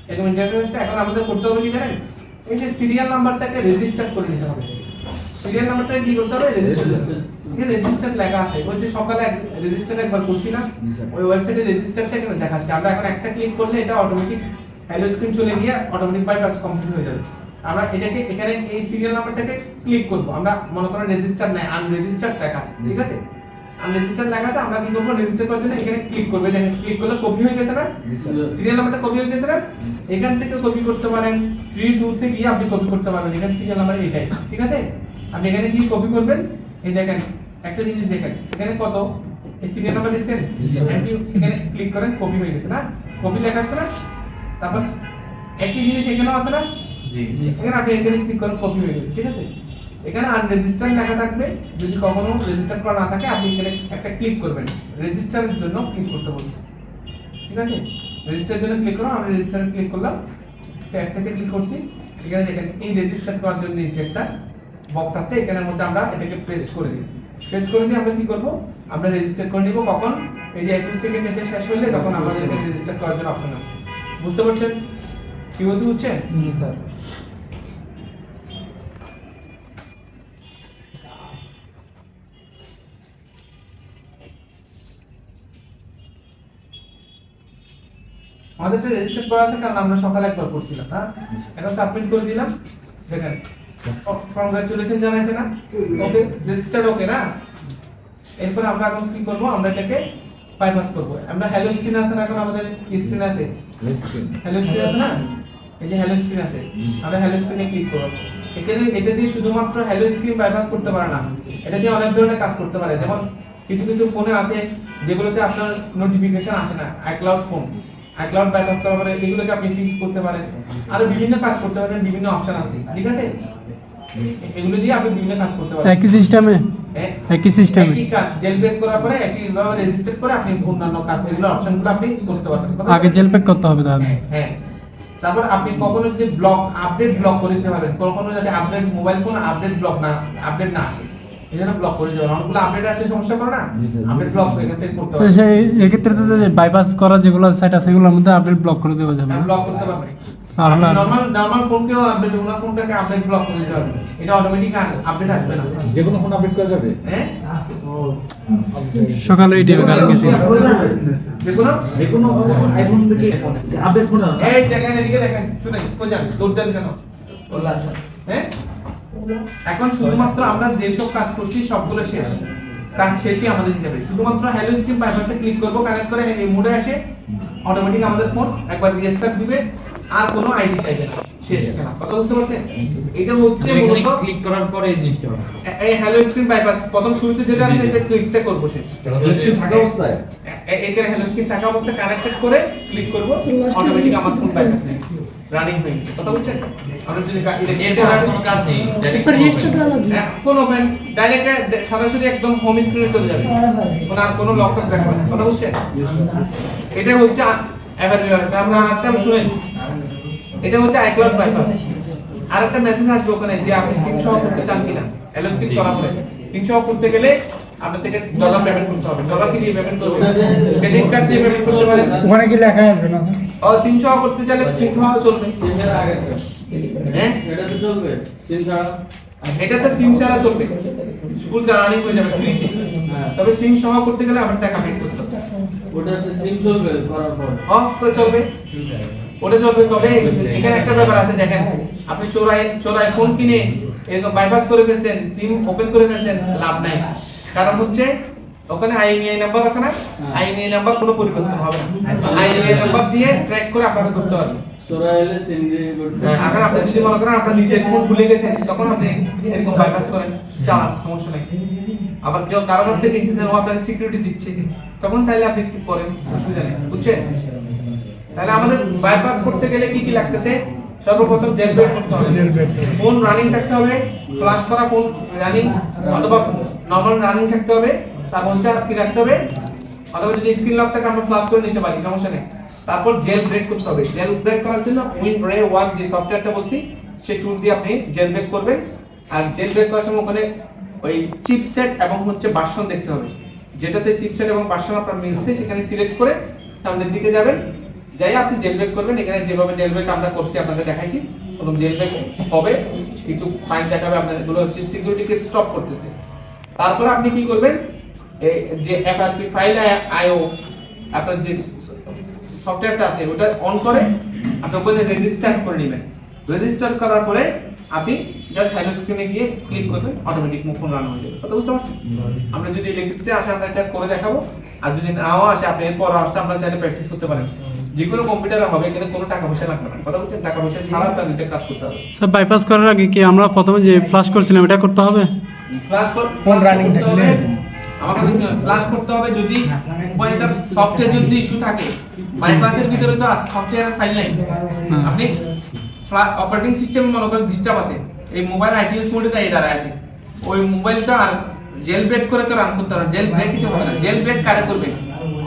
এরকম ইন্টারফেস আসছে। এখন আমাদের করতে হবে কি জানেন, এই যে সিরিয়াল নাম্বারটাকে রেজিস্টার করে নিতে হবে। সিরিয়াল নাম্বারটাকে কি করতে হবে, রেজিস্টার। এখানে রেজিস্টার লেখা আছে, ওই যে সকালে রেজিস্টার একবার করছি না, ওই ওয়েবসাইটে রেজিস্টারটা এখানে দেখাচ্ছে। আমরা এখন একটা ক্লিক করলে এটা অটোমেটিক হ্যালো স্ক্রিন চলে গিয়ে অটোমেটিক বাইপাস কমপ্লিট হয়ে যাবে। আমরা এটাকে এখানে এই সিরিয়াল নাম্বারটাকে ক্লিক করব। আমরা মনে করেন রেজিস্টার নাই, আনরেজিস্টার্ড লেখা আছে। ঠিক আছে, আনরেজিস্টার্ড লেখা আছে, আমরা কি করব, রেজিস্টার করার জন্য এখানে ক্লিক করব। দেখেন ক্লিক করলে কপি হয়ে গেছে না, সিরিয়াল নাম্বারটা কপি হয়ে গেছে না। এখান থেকে কপি করতে পারেন, 3 টুলস এ গিয়ে আপনি কপি করতে পারবেন। এখানে সিরিয়াল নাম্বার এটাই। ঠিক আছে, আপনি এখানে কি কপি করবেন, এই দেখেন একটা জিনিস দেখেন এখানে কত, এই সিরিয়াল নাম্বার দেখছেন, আপনি এখানে ক্লিক করেন, কপি হয়ে গেছে না, কপি লেখা আছে না। তারপর একই জিনিস এখানেও আছে না, জি। এখানে আপনি এখানে ক্লিক করেন, কপি হয়ে গেছে। ঠিক আছে, এখানে আনরেজিস্টার্ড লেখা থাকবে, যদি কখনো রেজিস্টার করা না থাকে আপনি এখানে একটা ক্লিক করবেন, রেজিস্টারের জন্য ক্লিক করতে বলছে। ঠিক আছে, রেজিস্টারের জন্য ক্লিক করুন। আমরা রেজিস্টারে ক্লিক করলাম, সেট থেকে ক্লিক করছি। এখানে দেখেন এই রেজিস্টার করার জন্য নিচে একটা বক্স আছে, এখানের মধ্যে আমরা এটাকে পেস্ট করে দিই। পেস্ট করে দিয়ে আমরা কি করব, আমরা রেজিস্টার করে নিব। কখন, এই যে 21 সেকেন্ড এটা শেষ হলে তখন আমাদের এখানে রেজিস্টার করার জন্য অপশন আছে। বুঝতে পারছেন কি বলছি, বুঝছেন? জি স্যার। আমাদের এটা রেজিস্টার করা আছে কারণ আমরা সকালে একবার করছিলাম না, এখন সাবমিট করে দিলাম। দেখেন কংগ্রাচুলেশন জানাইছে না, ওকে রেজিস্টার ওকে না। এরপর আমরা এখন কি করব, আমরা এটাকে বাইপাস করব। আমরা হ্যালো স্ক্রিন আছে না, এখন আমাদের কি স্ক্রিন আছে, হ্যালো স্ক্রিন আছে না, এই যে হ্যালো স্ক্রিন আছে, আমরা হ্যালো স্ক্রিনে ক্লিক করব। এখানে এটা দিয়ে শুধুমাত্র হ্যালো স্ক্রিন বাইপাস করতে পারে না, এটা দিয়ে অনেক ধরনের কাজ করতে পারে। যেমন কিছু কিছু ফোনে আছে যেগুলোতে আপনার নোটিফিকেশন আসে না, আইক্লাউড ফোন, আইক্লাউড বাইপাস করার পরে এগুলোকে আপনি ফিক্স করতে পারেন, আরো বিভিন্ন কাজ করতে পারেন, বিভিন্ন অপশন আছে। ঠিক আছে, এগুলো দিয়ে আপনি বিভিন্ন কাজ করতে পারেন একই সিস্টেমে, হ্যাঁ একই সিস্টেমে একই কাজ জেলব্রেক করার পরে একই ভাবে রেজিস্টার করে আপনি অন্যান্য কাজ, এগুলো অপশনগুলো আপনি করতে পারবেন। আগে জেল প্যাক করতে হবে তাহলে। হ্যাঁ, তারপর আপনি কখনো যদি ব্লক আপডেট ব্লক করে দিতে পারবেন, কখনো যদি update mobile phone update block না, আপডেট না আসে এজন্য ব্লক করে দিবেন। অনেকগুলো আপডেট আসে সমস্যা করে না, আপডেট ব্লক হয়ে গেছে করতে তো পারবেন। সেই এক্ষেত্রে তো বাইপাস করার যেগুলো সাইট আছে সেগুলোর মধ্যে আপডেট ব্লক করে দেওয়া যাবে। ব্লক করতে পারবেন। আর হলো নরমাল ফোনকেও আপডেট, ওনার ফোনটাকে আপডেট ব্লক করে দিতে পারবেন, এটা অটোমেটিক আপডেট আসবে না। যে কোনো ফোন আপডেট করা যাবে। হ্যাঁ, সকালে এই টাইমে কারণ গেছি। দেখুন যে কোনো আইফোন থেকে আপডেট ফোন আনো। এই দেখেন এদিকে দেখেন, শুনেন কই যান, দৌড় দেন কেন? বললা স্যার। হ্যাঁ, এখন শুধুমাত্র আমরা যেসব কাজ করছি সবগুলো শেষ, কাজ শেষই আমাদের হিসাবে শুধুমাত্র হ্যালো স্ক্রিন বাইপাসে ক্লিক করব, কানেক্ট করে এই মোডে আসে অটোমেটিক আমাদের ফোন একবার রিস্টার্ট দিবে, আর কোনো আইডি চাইবে না, শেষ খেলা। কথা বুঝতে পারছেন? এটা হচ্ছে মূলত ক্লিক করার পরে এই জিনিসটা হবে। এই হ্যালো স্ক্রিন বাইপাস প্রথম শুরুতে যেটা আছে এটা ক্লিকটা করব শেষ। থাকা অবস্থায় এখানে হ্যালো স্ক্রিন থাকা অবস্থায় কানেক্টেড করে ক্লিক করব, অটোমেটিক আমার ফোন বাইপাস রানিং হয়ে যাবে। কথা বুঝছেন? আমরা যদি এরপর আর কোনো কাজ নেই, এরপর রেজিস্টার দেওয়া লাগবে। ফোন ওপেন ডাইরেক্ট সরাসরি একদম হোম স্ক্রিনে চলে যাবে, কোনো আর কোনো লক দেখাবে না। কথা বুঝছেন? এটা হচ্ছে আমরা আরেকটা শুনেন, এটা হচ্ছে আইক্লাউড বাইপাস। আরেকটা মেসেজ আসবে ওখানে যে আপনি সিম সহ করতে চান কিনা, হ্যালো স্ক্রিন করা পরে সিম সহ করতে গেলে আপনার থেকে ডলার পেমেন্ট করতে হবে। ডলার কি দিয়ে পেমেন্ট করবেন? ক্রেডিট কার্ড দিয়ে পেমেন্ট করতে পারেন। ওখানে কি লেখা আছে না? ও সিম সহ করতে চাইলে সিম সহ চলবে। হ্যাঁ, এটা তো চলবে। সিম ছাড়া এটাতে সিম ছাড়া চলবে, ফুল রানিং হয়ে যাবে ফ্রিতে। তবে সিম সহ করতে গেলে আপনার টাকা পেড করতে হবে। ওটা সিম চলবে করার পর তো চলবে, ওটা চলবে। তবে এখানে একটা ব্যাপার আছে, দেখেন আপনি চোরাই ফোন কিনে এরকম বাইপাস করে ফেলছেন, সিম ওপেন করে ফেলছেন, লাভ নাই। কারণ হচ্ছে ওখানে আইএমইআই নাম্বার আছে না, আইএমইআই নাম্বার কোনো পরিবর্তন হবে না। আইএমইআই নাম্বার দিয়ে ট্র্যাক করে আপনাকে করতে পারবেন। চোরাইলে সিম দিয়ে করতে আগে আপনি যদি মনে করেন আপনার নিজের ফোন ভুলে গেছেন, তখন আপনি এরকম বাইপাস করেন, চালান, সমস্যা নাই। আবার কেউ কারো কাছ থেকে কিনতেন, ও আপনাকে সিকিউরিটি দিচ্ছে, তখন তাইলে আপনি কি করেন, অসুবিধা নেই, বুঝছেন? তাহলে আমাদের বাইপাস করতে গেলে কি কি লাগতেছে? সর্বপ্রথম জেলব্রেক করতে হবে, ফোন রানিং থাকতে হবে, ফ্ল্যাশ করা ফোন রানিং অথবা নরমাল রানিং থাকতে হবে। তারপর হচ্ছে আর কি রাখতে হবে, অথবা যদি স্ক্রিন লক থাকে আমরা ফ্ল্যাশ করে নিতে পারি, সমস্যা নেই। তারপর জেল ব্রেক করতে হবে। জেল ব্রেক করার জন্য উইনরে 1 যে সফটওয়্যারটা বলছি সেই টুল দিয়ে আপনি জেল ব্রেক করবেন। আর জেল ব্রেক করার সময় ওখানে ওই চিপসেট এবং হচ্ছে ভার্সন দেখতে হবে, যেটাতে চিপসেট এবং ভার্সন আপনার মিলছে সেখানে সিলেক্ট করে সামনের দিকে যাবেন, যাই আপনি জেল ব্রেক করবেন। এখানে যেভাবে জেল ব্রেক আমরা করছি আপনাদের দেখাইছি, এবং জেল ব্রেক হবে, কিছু ফাইল দেখাবে আপনার, এগুলো হচ্ছে সিকিউরিটিকে স্টপ করতেছে। তারপর আপনি কি করবেন, এই যে এফআরপি ফাইল আইও আপনার যে সফটওয়্যারটা আছে ওটা অন করে আপনি ওখানে রেজিস্টার করে নেবেন। রেজিস্টার করার পরে আপনি জাস্ট হ্যালো স্ক্রিনে গিয়ে ক্লিক করবেন, অটোমেটিক ফোন রান হয়ে যাবে। কথা বুঝতে পারছেন? আমরা যদি ইলেকট্রিসিটি আসে আমরা এটা করে দেখাবো, আর যদি নাও আসে আপনি এরপর আসতে আমরা চাইলে প্র্যাকটিস করতে পারেন। যে কোনো কম্পিউটারে হবে, এখানে কোনো টাকা পয়সা লাগবে না। কথা বুঝছেন? টাকা পয়সা ছাড়া আপনার এটা কাজ করতে হবে। স্যার বাইপাস করার আগে কি আমরা প্রথমে যে ফ্লাশ করছিলাম এটা করতে হবে? ফোন রানিং থাকলে আমাকে ফ্ল্যাশ করতে হবে। যদি মোবাইলটার সফটওয়্যার যদি ইস্যু থাকে, বাইপাসের ভিতরে তো সফটওয়্যার ফাইল নাই, আপনি অপারেটিং সিস্টেম মনে করেন ডিস্টার্ব আছে, এই মোবাইল আইটিএস মোডে তাই দাঁড়ায় আছে, ওই মোবাইলটা আর জেল ব্রেক করে তো রান করতে পারবেন। জেল ব্রেক দিতে হবে না, জেল ব্রেক কারে করবেন?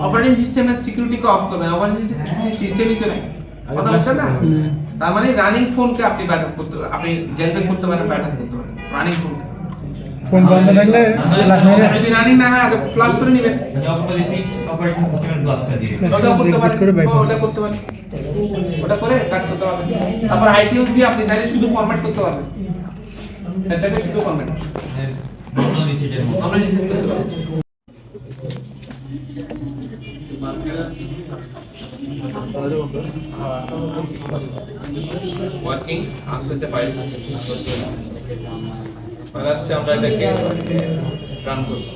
অপারেটিং সিস্টেমের সিকিউরিটিকে অফ করবেন, অপারেটিং সিস্টেমই তো নাই। কথা বুঝছেন না? তার মানে রানিং ফোনকে আপনি বাইপাস করতে, আপনি জেল ব্রেক করতে পারেন, বাইপাস করতে পারেন রানিং ফোনকে। ফোন বন্ধ থাকলে যদি রানিং না হয় আগে ফ্লাশ করে নেবেন, ফিক্স অপারেটিং সিস্টেমের ব্লকটা দিয়ে ওটা করতে পারেন, ওটা করতে পারেন, ওটা করে কাজ করতে পারবেন। তারপর আইটিউস দিয়ে আপনি চাইলে শুধু ফরম্যাট করতে পারবেন, এটাকে শুধু ফরম্যাট নর্মাল রিসেটের মতো আমরা রিসেট করতে পারবো। ওয়ার্কিং আসতেছে ফাইল আসছে, আমরা এটাকে রান করছি।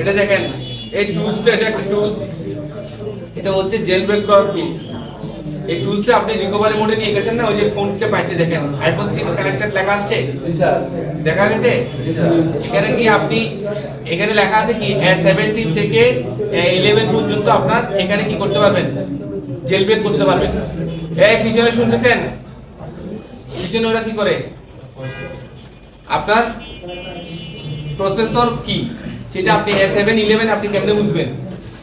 এটা দেখেন, এই টুলসটা, এটা একটা টুলস, এটা হচ্ছে জেল ব্রেক করার টুলস। এই টুলসে আপনি রিকভারি মোডে নিয়ে গেছেন না, ওই যে ফোনকে পাইছে দেখেন আইফোন 6 কানেক্টেড লেখা আসছে, দেখা গেছে? এখানে কি আপনি, এখানে লেখা আছে কি A17 থেকে A11 পর্যন্ত আপনার এখানে কি করতে পারবেন, জেল ব্রেক করতে পারবেন। এই পিছনে শুনতেছেন, পিছনে ওরা কি করে, আপনার প্রসেসর কি সেটা আপনি A7 11 আপনি কেমনে বুঝবেন?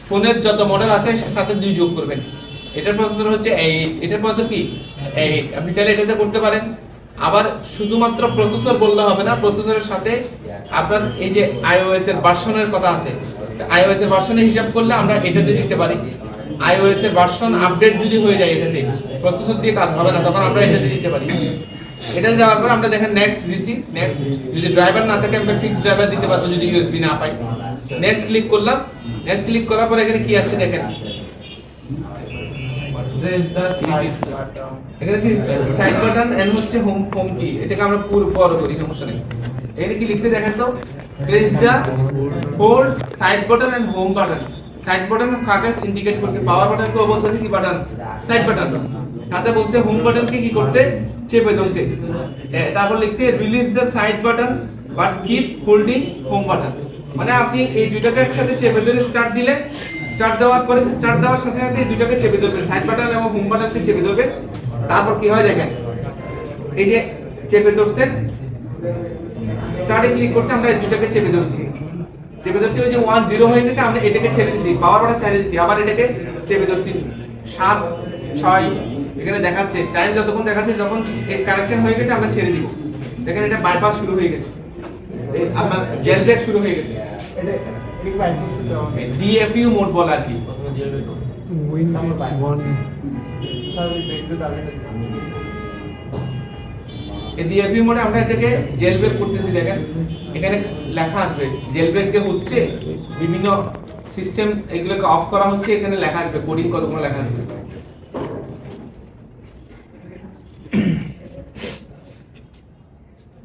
ফোনের যত মডেল আছে সাথে 2 যোগ করবেন। এটার প্রসেসর হচ্ছে 8, এটার প্রসেসর কি 8, আপনি চাইলে এটাতে করতে পারেন। আবার শুধুমাত্র প্রসেসর বললে হবে না, প্রসেসরের সাথে আপনার এই যে iOS এর ভার্সনের কথা আছে, iOS এর ভার্সনের হিসাব করলে আমরা এটাতে দিতে পারি। iOS এর ভার্সন আপডেট যদি হয়ে যায় এটাতে, প্রসেসর দিয়ে কাজ হবে না, তখন আমরা এটাতে দিতে পারি। এটা দেওয়ার পর আমরা দেখেন নেক্সট দিছি, নেক্সট যদি ড্রাইভার না থাকে আমরা ফিক্সড ড্রাইভার দিতে পারবো যদি ইউএসবি না পাই। নেক্সট ক্লিক করলাম, নেক্সট ক্লিক করার পর এখানে কি আসছে দেখেন, এখানে কি সাইড বাটন এন্ড হচ্ছে হোম কি, এটাকে আমরা পুরো বড় করি, সমস্যা নেই। এখানে কি লিখছে দেখেন তো, press the hold side button and home button. Side button কাকে ইন্ডিকেট করছে, পাওয়ার বাটন কে বলতেছে কি বাটন, সাইড বাটন। সাথে বলছে হোম বাটন কে কি করতে, চেপে ধরতে। তারপর লিখছে release the side button but keep holding home button. মানে আপনি এই দুইটাকে একসাথে চেপে ধরে স্টার্ট দিলেন, স্টার্ট দেওয়ার পরে স্টার্ট দেওয়ার সাথে সাথে এই দুইটাকে চেপে ধরবেন, সাইড বাটন এবং হোম বাটনকে চেপে ধরবেন। তারপর কি হয় দেখেন, এই যে চেপে ধরছেন, স্টার্টে ক্লিক করছে, আমরা এই দুইটাকে চেপে ধরছি, চেপে ধরছি, ওই যে 1 0 হয়ে গেছে, আমরা এটাকে ছেড়ে দিছি, পাওয়ার বাটন ছেড়ে দিছি, আবার এটাকে চেপে ধরছি 7 6, এখানে দেখাচ্ছে টাইম যতক্ষণ দেখাচ্ছে, যখন এই কানেকশন হয়ে গেছে আমরা ছেড়ে দিব। দেখেন এটা বাইপাস শুরু হয়ে গেছে, এই আপনার জেল ব্রেক শুরু হয়ে গেছে। এটা ডিএফইউ মোড বলে আর কি, এই ডিএপি মোডে আমরা এটাকে জেল ব্রেক করতেছি, দেখেন এখানে লেখা আসবে জেল ব্রেক যে হচ্ছে, বিভিন্ন সিস্টেম এগুলোকে অফ করা হচ্ছে, এখানে লেখা আসবে কোডিং কতগুলো লেখা আসবে।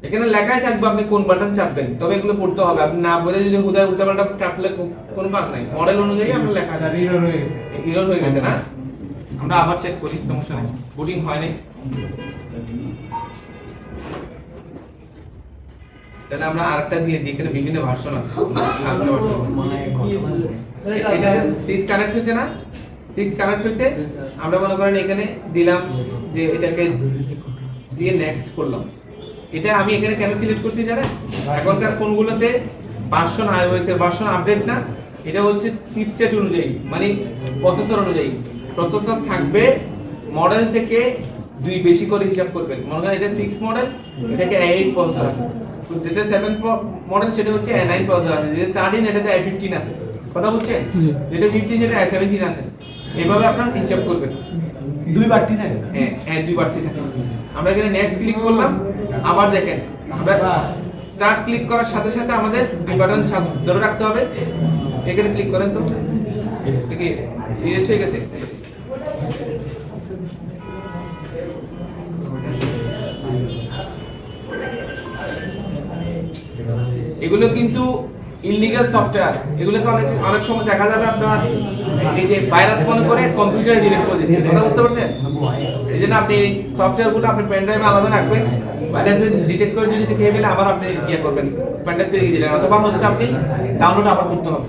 এখানে লেখাই থাকবে আপনি কোন বাটন চাপবেন, তবে এগুলো পড়তে হবে। আপনি না বলে যদি হুদায় উল্টাপাল্টা চাপলে কোনো কাজ নাই। মডেল অনুযায়ী আমরা লেখা আছে। এরর হয়ে গেছে না, আমরা আবার চেক করি, সমস্যা নেই, বুটিং হয় নাই। তাহলে আমরা আরেকটা দিয়ে দিই, এখানে বিভিন্ন ভার্সন আছে। এটা 6 কানেক্ট হয়েছে না, 6 কানেক্ট হয়েছে। আমরা মনে করেন এখানে দিলাম যে এটাকে দিয়ে নেক্সট করলাম। এটা আমি এখানে কেন সিলেক্ট করছি জানেন? এখনকার ফোনগুলোতে ভার্সন iOS এর ভার্সন আপডেট না, এটা হচ্ছে চিপসেট অনুযায়ী, মানে প্রসেসর অনুযায়ী। প্রসেসর থাকবে মডেল থেকে 2 বেশি করে হিসাব করবেন। মনে করেন এটা 6 মডেল, এটাকে A8 প্রসেসর আছে। যেটা 7 মডেল সেটা হচ্ছে A9 প্রসেসর আছে। যেটা 13 এটাতে A15 আছে। কথা বুঝছেন? যেটা 15 যেটা A17 আছে। এইভাবে আপনারা হিসাব করবেন। 2 বাড়তি থাকে না? হ্যাঁ 2 বাড়তি থাকে। আমরা এখানে নেক্সট ক্লিক করলাম, আবার দেখেন আমরা স্টার্ট ক্লিক করার সাথে সাথে আমাদের 2 বাটন ধরে রাখতে হবে। এখানে ক্লিক করেন তো, ঠিক ইরেজ হয়ে গেছে। এগুলো কিন্তু ইললিগাল সফটওয়্যার। এগুলোকে অনেক সময় দেখা যাবে আপনার এই যে ভাইরাস মনে করে কম্পিউটারে ডিলিট করে দিচ্ছে। কথা বুঝতে পারছেন? এই জন্য আপনি এই সফটওয়্যারগুলো আপনি পেন ড্রাইভে আলাদা রাখবেন। ভাইরাস ডিটেক্ট করে যদি খেয়ে ফেলে আবার আপনি ইয়ে করবেন, পেন ড্রাইভ থেকে দিলেন, অথবা হচ্ছে আপনি ডাউনলোড আবার করতে হবে।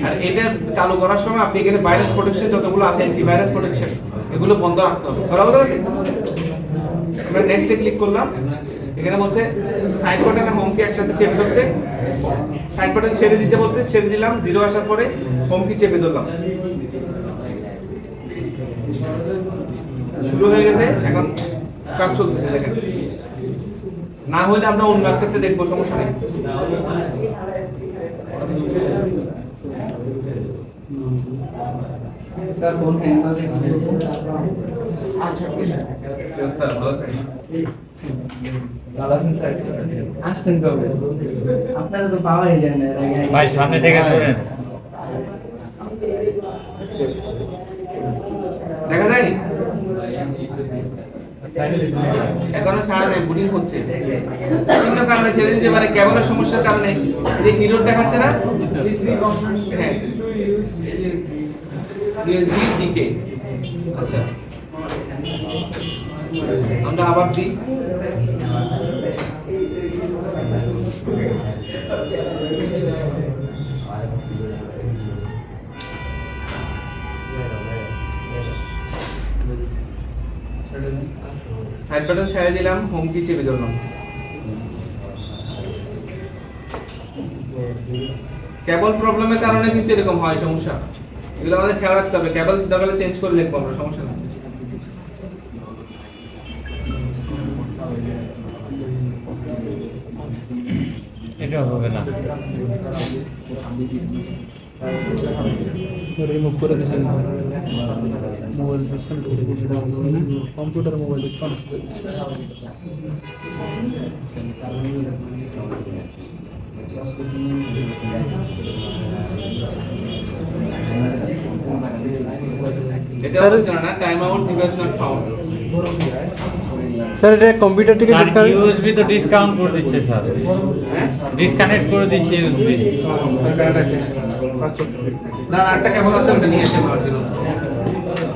আর এটা চালু করার সময় আপনি এখানে ভাইরাস প্রোটেকশন যতগুলো আছে, অ্যান্টিভাইরাস প্রোটেকশন, এগুলো বন্ধ রাখতে হবে। কথা বলতে পারছেন? আমরা নেক্সটে ক্লিক করলাম, এখানে বলছে সাইড বাটন আর হোম কি একসাথে চেপে ধরতে। সাইড বাটন ছেড়ে দিতে বলছে, ছেড়ে দিলাম। 0 আসার পরে হোম কি চেপে ধরলাম, শুরু হয়ে গেছে। এখন কাজ চলতেছে, দেখেন। না হলে আমরা অন্য একটাতে দেখবো, সমস্যা নেই। স্যার ফোন হ্যাং করলে ভালো আছেন স্যার? আসছেন কবে? আপনারা তো পাওয়াই যায় না। ভাই সামনে থেকে সরেন। দেখা যায় এখনো সারা নাই, বুটিং হচ্ছে। বিভিন্ন কারণে ছেড়ে দিতে পারে, কেবলের সমস্যার কারণে। এই ইরর দেখাচ্ছে না? হ্যাঁ, USB ডিকে। আচ্ছা, আমরা আবার দিই। সাইড বাটন ছেড়ে দিলাম, হোম কি চেপে ধরলাম। কেবল প্রবলেমের কারণে কিন্তু এরকম হয় সমস্যা। এগুলো আমাদের খেয়াল রাখতে হবে। কেবল দরকার চেঞ্জ করে দেখবো আমরা, সমস্যা নেই। এটা হবে না। রিমুভ করে দিয়েছেন, মোবাইল ডিসকানেক্ট করে দিয়েছেন, কম্পিউটার মোবাইল ডিসকানেক্ট করে দিয়েছেন। এটা হচ্ছে না, time out device not found. Sir এটা কম্পিউটার থেকে স্যার ইউএসবি তো ডিসকাউন্ট করে দিচ্ছে স্যার, হ্যাঁ ডিসকানেক্ট করে দিচ্ছে ইউএসবি। না আরেকটা কেবল আছে, ওটা নিয়ে এসে মারার জন্য।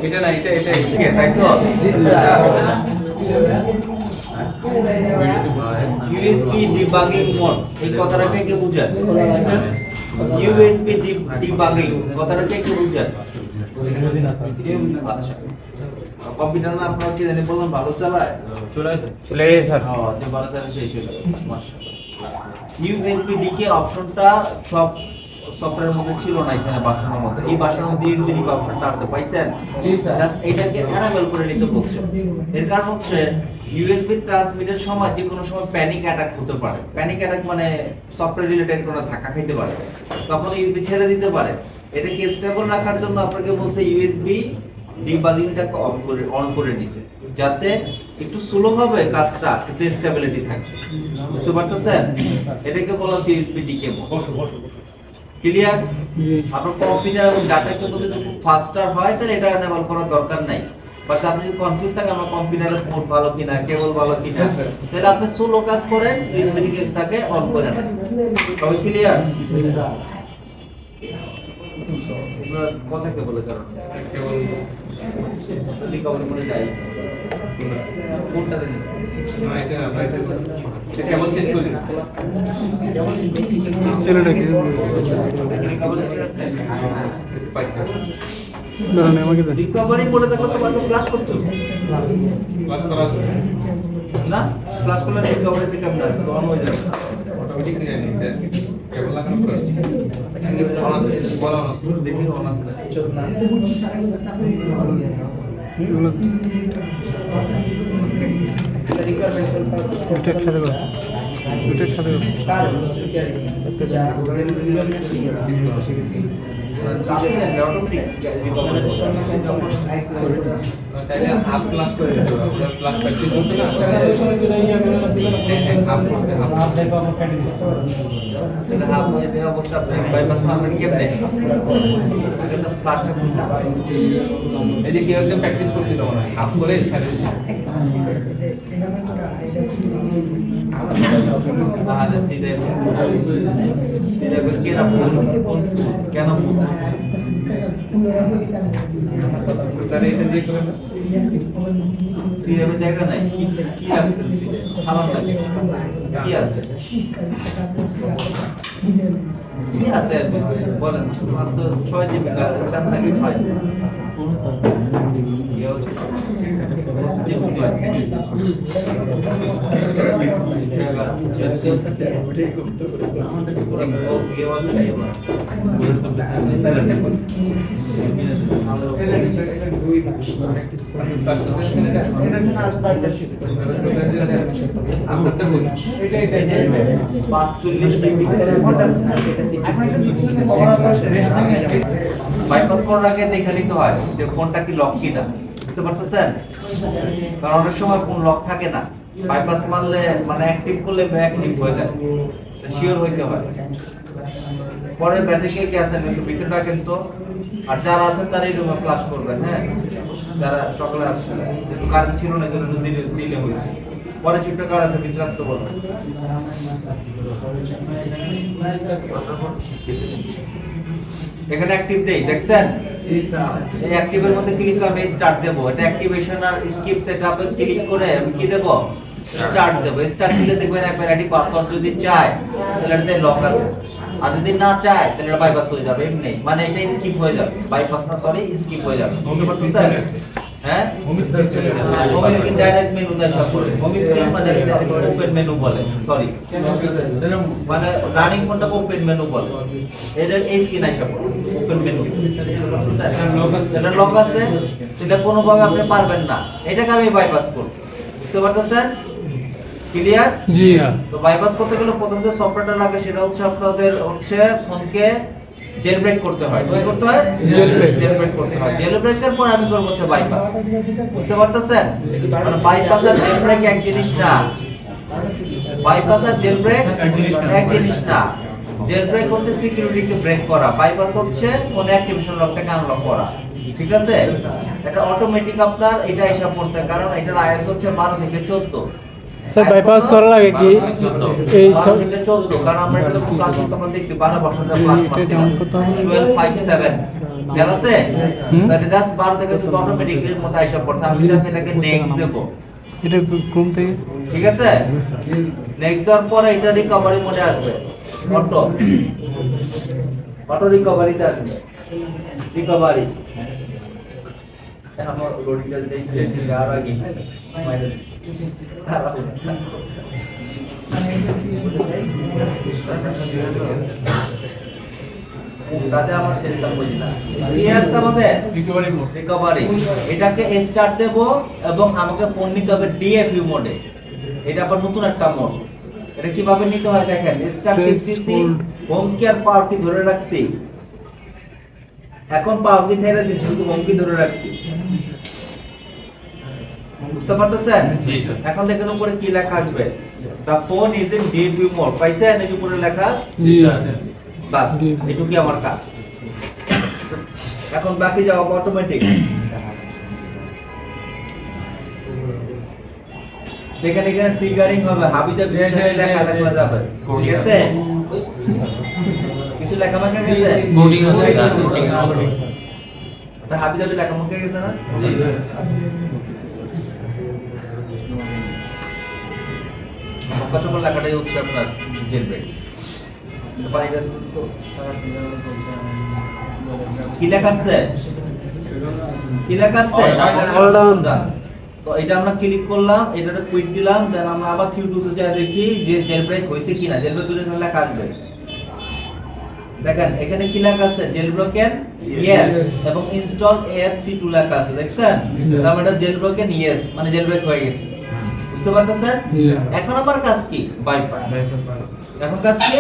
এটা না, এটা তাই তো? ইউএসবি ডিবাগিং মোড, এই কথাটাকে কি বোঝায়? ইউএসবি ডিবাগিং কথাটাকে কি বোঝায়? আচ্ছা, কম্পিউটার না আপনারা কি জানেন বললাম ভালো চালায়? চলে গেছে স্যার। যে ভালো চালায় সেই চলে মাশাআল্লাহ। ইউএসবি ডিকে অপশনটা সব সফটওয়্যারের মধ্যে ছিল না, এখানে বাসনের মধ্যে। এই বাসনের মধ্যে ইউএসবি ডিকে অপশনটা আছে, পাইছেন? জি স্যার। জাস্ট এটাকে এনেবল করে নিতে বলছে। এর কারণ হচ্ছে ইউএসবি ট্রান্সমিটের সময় যে কোনো সময় প্যানিক অ্যাটাক হতে পারে। প্যানিক অ্যাটাক মানে সফটওয়্যার রিলেটেড কোনো ধাক্কা খেতে পারে, তখন ইউএসবি ছেড়ে দিতে পারে। এটাকে স্টেবল রাখার জন্য আপনাকে বলছে ইউএসবি ডিবাগিংটাকে অন করে নিতে, যাতে একটু স্লো হবে কাজটা কিন্তু স্টেবিলিটি থাকে। বুঝতে পারতেছেন? এটাকে বলা হচ্ছে ইউএসবি ডি কেবল। ক্লিয়ার? আপনার কম্পিউটার এবং ডাটা কেবল যদি খুব ফাস্টার হয় তাহলে এটা এনেবল করার দরকার নাই। বাট আপনি যদি কনফিউজ থাকে আমার কম্পিউটারের পোর্ট ভালো কিনা, কেবল ভালো কিনা, তাহলে আপনি স্লো কাজ করেন, ইউএসবি ডিটাকে অন করে নেন। সবাই ক্লিয়ার? কথা কেবলের কারণে রিকভারি করে যায় কোনটা কেবল চেঞ্জ করি না। ছেলেটাকে পাইছে দাঁড়ান আমাকে দেন। রিকভারি করে দেখো তোমাকে ফ্ল্যাশ করতে হবে ক্লাস করা আছে না, ফ্ল্যাশ করলে রিকভারি থেকে আমরা অন হয়ে যাবে। অটোমেটিক নিয়ে নিই কেবল লাগানো পরে অন আছে বলা অন আছে দেখি অন আছে এগুলো এটা একসাথে করো, এটা একসাথে করো। তাহলে হাফ ক্লাস করে দিতে হবে পুরো ক্লাস প্র্যাকটিস করতে না হাফ করতে হাফ এটা হাফ হয়ে দেওয়া অবস্থা আপনি বাইপাস মারবেন কেমনে? এটা তো ফ্ল্যাশটা খুলতে হবে। এই যে কেউ একদম প্র্যাকটিস করছিল মনে হয় হাফ করে ছেড়ে দিয়েছে তাহলে সিধে কে রাখবো কেন? তাহলে এটা দিয়ে করে না সিলেবে জায়গা নাই, কি কি রাখছেন সিলে খারাপ লাগে কি আছে কি আছে বলেন? মাত্র 6 জিবি কার স্যামসাং 5 ইয়ে হচ্ছে বাইপাস করার আগে দেখে নিতে হয় যে ফোনটা কি লক কিনা। বুঝতে পারতেছেন? কারণ অনেক সময় ফোন লক থাকে না, বাইপাস মারলে মানে অ্যাক্টিভ করলে অ্যাক্টিভ হয়ে যায়, শিওর হইতে হয়। পরের ব্যাচে কে আছেন একটু ভিতরটা কিন্তু, আর যারা আছেন তারা এই রুমে ফ্লাশ করবেন। হ্যাঁ, যারা সকালে আসছেন যেহেতু কারেন্ট ছিল না এজন্য দিলে হয়েছে। পরে শিফটে কার আছে ভিতরে আসতে বলুন। এখানে অ্যাক্টিভ দেই দেখছেন? এই অ্যাক্টিভের মধ্যে ক্লিক করে আমি স্টার্ট দেব। এটা অ্যাক্টিভেশন আর স্কিপ সেটআপে ক্লিক করে আমি কি দেব? স্টার্ট দেব। স্টার্ট দিলে দেখবেন একবার আইডি পাসওয়ার্ড যদি চায় তাহলে এটাতে লক আছে, আর যদি না চায় তাহলে এটা বাইপাস হয়ে যাবে এমনি, মানে এটা স্কিপ হয়ে যাবে, বাইপাস না সরি স্কিপ হয়ে যাবে। বুঝতে পারছেন? হ্যাঁ, হোম স্ক্রিন ডাইরেক্ট মেনু দেয় সব করে। হোম স্ক্রিন মানে এটা ওপেন মেনু বলে, সরি মানে রানিং ফোনটাকে ওপেন মেনু বলে। এটা এই স্ক্রিন আইসা পড়ে ওপেন মেনু। এটা লক আছে, এটা কোনোভাবে আপনি পারবেন না, এটাকে আমি বাইপাস করব। বুঝতে পারতেছেন? ক্লিয়ার? জি। তো বাইপাস করতে গেলে প্রথম যে সফটওয়্যারটা লাগে সেটা হচ্ছে আপনাদের হচ্ছে ফোনকে জেল ব্রেক করতে হয়। কি করতে হয়? জেল ব্রেক করতে হয়। জেল ব্রেকের পর আমি করব হচ্ছে বাইপাস। বুঝতে পারতেছেন? মানে বাইপাস আর জেল ব্রেক এক জিনিস না। বাইপাস আর জেল ব্রেক এক জিনিস না। জেল ব্রেক হচ্ছে সিকিউরিটিকে ব্রেক করা, বাইপাস হচ্ছে ফোনে অ্যাক্টিভেশন লকটাকে আনলক করা। ঠিক আছে? এটা অটোমেটিক আপনার এটা হিসাব করতে, কারণ এটার আইএস হচ্ছে 12 থেকে 14। স্যার বাইপাস করার আগে কি এই 12 থেকে 14, কারণ আমরা এটা তো ক্লাস তখন দেখছি 12 বছর ধরে ক্লাস করছি 1257 খেয়াল আছে? এটা জাস্ট 12 থেকে তো অটোমেটিক এর মধ্যে হিসাব করছে। আমি জাস্ট এটাকে নেক্সট দেব। এটা ক্রোম থেকে ঠিক আছে? নেক্সট দেওয়ার পরে এটা রিকভারি মোডে আসবে, অটো রিকভারিতে আসবে। রিকভারি আমার লোডিংটা দেখতে আর আগে মাইনাস তাতে আমার সেটা বুঝি না। ক্লিয়ারস আমাদের রিকভারি। এটাকে স্টার্ট দেব এবং আমাকে ফোন নিতে হবে ডিএফইউ মোডে। এটা আবার নতুন একটা মোড। এটা কিভাবে নিতে হয় দেখেন, স্টার্ট টিপসি, হোম কি আর পাওয়ার কি ধরে রাখছি, এখন পাওকি ছেড়ে দিছি, শুধু অঙ্কি ধরে রাখছি। বুঝতে পারতেছেন? জি, স্যার। এখন দেখেন উপরে কি লেখা আসবে, the phone is in deep view mode. পাইছেন এই যে উপরে লেখা? জি বাস, এটুকুই আমার কাজ। এখন বাকি যাও অটোমেটিক। দেখেন এখানে ট্রিগারিং হবে, হাবিজাবি লেখা লেখা যাবে, ঠিক আছে? কিছু লেখা মাখা গেছে? Coding আছে, আছে, ঠিক আছে। এটা হাবিজাবি লেখা মাখা গেছে না? জি, স্যার। মক্কা চকর লেখাটাই হচ্ছে আপনার জেলব্রেক। এটা পানিটা দিতে তো কি লেখা আছে? কি লেখা আছে? All down. তো এটা আমরা ক্লিক করলাম, এটাতে কুইট দিলাম, দেন আমরা আবার থিউটুসে যা দেখি যে জেলব্রেক হইছে কিনা। জেলব্রেক লেখা আসবে, দেখেন এখানে কি লেখা আছে? জেলব্রোকেন ইয়েস এবং ইনস্টল AFC2 লেখা আছে, দেখছেন? তার মানে এটা জেলব্রোকেন ইয়েস, মানে জেলব্রেক হয়ে গেছে। বুঝতে পারতেছেন? এখন আমার কাজ কি? বাইপাস। এখন কাজ কি?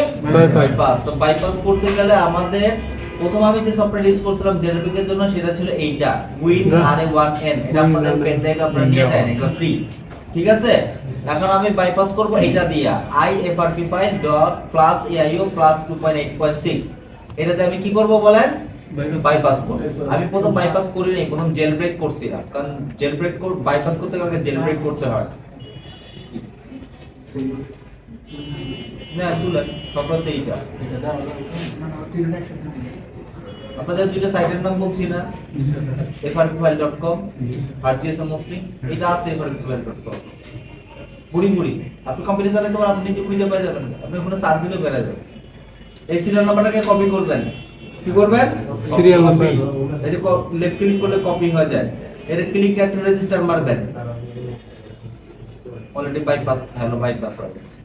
বাইপাস। তো বাইপাস করতে গেলে আমাদের প্রথম আমি যে সফটওয়্যার ইউজ করছিলাম জেলব্রেকের জন্য, সেটা ছিল এইটা WinRA1N। এটা আপনাদের পেন ড্রাইভে আপনারা নিয়ে যান, এটা ফ্রি, ঠিক আছে? এখন আমি বাইপাস করব এটা দিয়া ifrp ফাইল .+aio+2.8.6। এটাতে আমি কি করব বলেন? বাইপাস করব। আমি প্রথম বাইপাস করি নাই, প্রথম জেলব্রেক করছিলাম, কারণ জেলব্রেক বাইপাস করতে গেলে জেলব্রেক করতে হয়। না তুলে সবটাতে এইটা আপনাদের দুইটা সাইটের নাম বলছি না, frpfile.com আর GSM মুসলিম, এটা আছে frpfile.com। বুড়ি বুড়ি আপনি কম্পিউটার চালাতে তো আপনি নিজে খুঁজে পেয়ে যাবেন, আপনি ওখানে সার্চ দিলে বের হয়ে যাবে। এই সিরিয়াল নাম্বারটাকে কপি করবেন, কি করবেন? Serial number। এই যে লেফট ক্লিক করলে কপি হয়ে যায়, এর ক্লিক একটা রেজিস্টার মারবেন। অলরেডি বাইপাস হলো, বাইপাস হয়ে গেছে,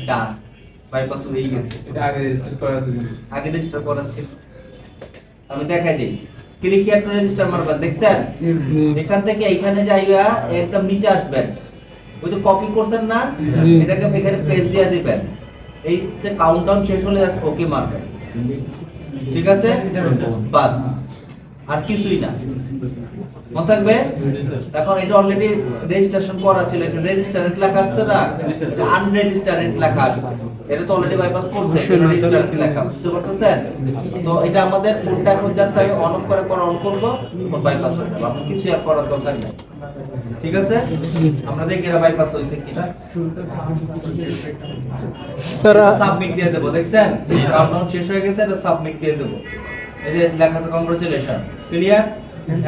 ডান, বাইপাস হয়ে গেছে। এটা আগে রেজিস্টার করা আছে। আগে রেজিস্টার করা ছিল, আমি দেখাই দিই। ক্লিক হিয়ার টু রেজিস্টার মারবেন, দেখছেন? এখান থেকে এইখানে যাইবা, একদম নিচে আসবেন, ওই যে কপি করছেন না, এটাকে এখানে পেজ দিয়ে দিবেন। এই যে কাউন্টডাউন শেষ হলে জাস্ট ওকে মারবেন, ঠিক আছে? বাস, আর কিছুই না, মনে থাকবে? এখন এটা অলরেডি রেজিস্ট্রেশন করা ছিল, এটা রেজিস্টারেড লেখা আসছে না, এটা আনরেজিস্টারেড লেখা আসবে। এটা তো অলরেডি বাইপাস করছে, এটা রেজিস্টারেড লেখা, বুঝতে পারতেছেন? তো এটা আমাদের ফোনটা এখন জাস্ট আমি অন করে অন করব, তখন বাইপাস হয়ে যাবে, আপনার কিছু আর করার দরকার নেই, ঠিক আছে? আমরা দেখি এটা বাইপাস হইছে কিনা। স্যার সাবমিট দিয়ে দেব, দেখছেন? কাউন্টডাউন শেষ হয়ে গেছে, এটা সাবমিট দিয়ে দেব। এই যে লেখা আছে কংগ্রাচুলেশন, ক্লিয়ার?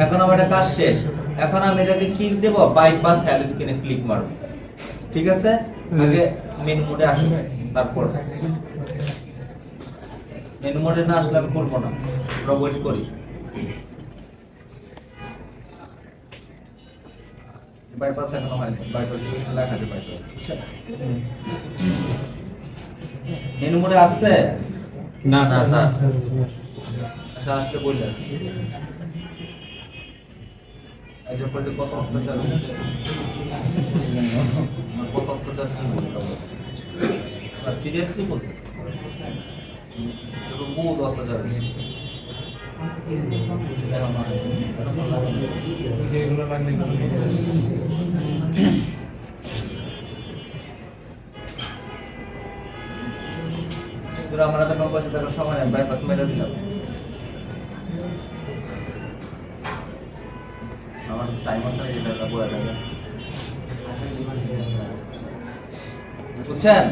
এখন আমার এটা কাজ শেষ। এখন আমি এটাকে ক্লিক দেব, বাইপাস হ্যালো স্ক্রিনে ক্লিক মারব, ঠিক আছে? আগে মেনু মোডে আসুন, তারপর মেনু মোডে না আসলে আমি করব না, আমরা ওয়েট করি। বাইপাস এখনো হয়নি, বাইপাস লেখা আছে বাইপাস। মেনু মোডে আসছে? না না না আচ্ছা আসলে বললেন এই পরে কত অত্যাচার হচ্ছে, কত অত্যাচার সিরিয়াসলি বলতেছি, বহুত অত্যাচার হচ্ছে। যেগুলো লাগলে আমরা তো কোনো পয়সা দেওয়ার সময় নেই, বাইপাস মেরে দিলাম। আমার টাইম আছে না, যেটা বলে দেবে, বুঝছেন?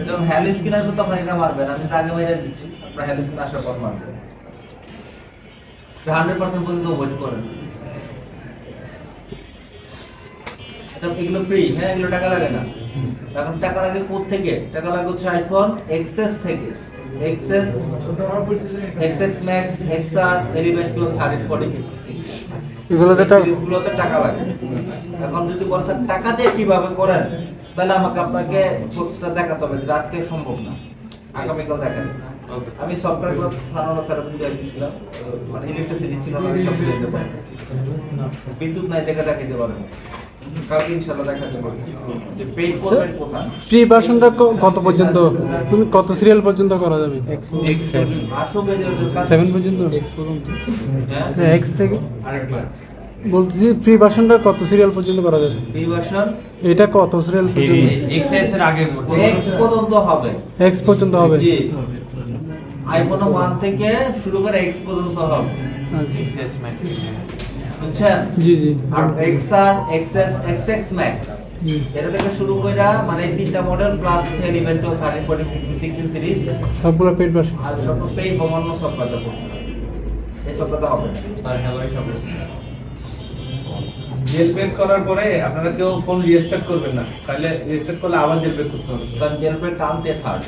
যখন হ্যালো স্ক্রিন আসবে তখন এটা মারবেন, আমি তো আগে মেরে দিচ্ছি, আপনার হ্যালো স্ক্রিন আসার পর মারবেন। 100% পর্যন্ত ওয়েট করেন। এগুলো ফ্রি, হ্যাঁ এগুলো টাকা লাগে না। এখন টাকা লাগে কোথা থেকে? টাকা লাগে হচ্ছে আইফোন এক্সএস থেকে, এক্সএস ম্যাক্স, এক্সআর, 11, 12, 13, 14, 15, এগুলোতে সিরিজগুলোতে টাকা লাগে। এখন যদি বলেন স্যার টাকা দিয়ে কিভাবে করেন, তাহলে আমাকে আপনাকে প্রসেসটা দেখাতে হবে, যেটা আজকে সম্ভব না, আগামীকাল দেখান। আমি সফটওয়্যার ক্লাস সারানো সারা বুঝাই দিছিলাম, মানে ইলেকট্রিসিটি ছিল না, সব দিতে পারে। বিদ্যুৎ নাই দেখে দেখাইতে পারেন, কালকে ইনশাআল্লাহ দেখাতে পারবো যে পেইড করবেন কোথায়। ফ্রি ভার্সনটা কত পর্যন্ত, তুমি কত সিরিয়াল পর্যন্ত করা যাবে? আসবে যে 7 পর্যন্ত? হ্যাঁ এক্স থেকে বলতেছি ফ্রি ভার্সনটা কত সিরিয়াল পর্যন্ত করা যাবে? বি ভার্সন এটা কত সিরিয়াল পর্যন্ত? এক্সএস এর আগের মডেল এক্স পর্যন্ত হবে। এক্স পর্যন্ত হবে? জি, আইফোন 1 থেকে শুরু করে এক্স পর্যন্ত হবে, আচ্ছা। এক্সএস ম্যাক্স বুঝছেন? জি জি আর এক্সআর, এক্সএস, এক্সএক্স ম্যাক্স জি। এটা থেকে শুরু কইরা মানে এই তিনটা মডেল প্লাস 11 12 13 14 15 16 সিরিজ সবগুলো পেড ভার্সন। আর সব পেই অন্য সফটওয়্যারটা করতে হবে। এই সফটওয়্যারটা হবে না। স্যার হ্যালো সব জেলব্রেক করার পরে আপনারা কেউ ফোন রিস্টার্ট করবেন না, তাহলে রিস্টার্ট করলে আবার জেলব্রেক করতে হবে। কারণ ডেলব্রেক টানতে থার্ড,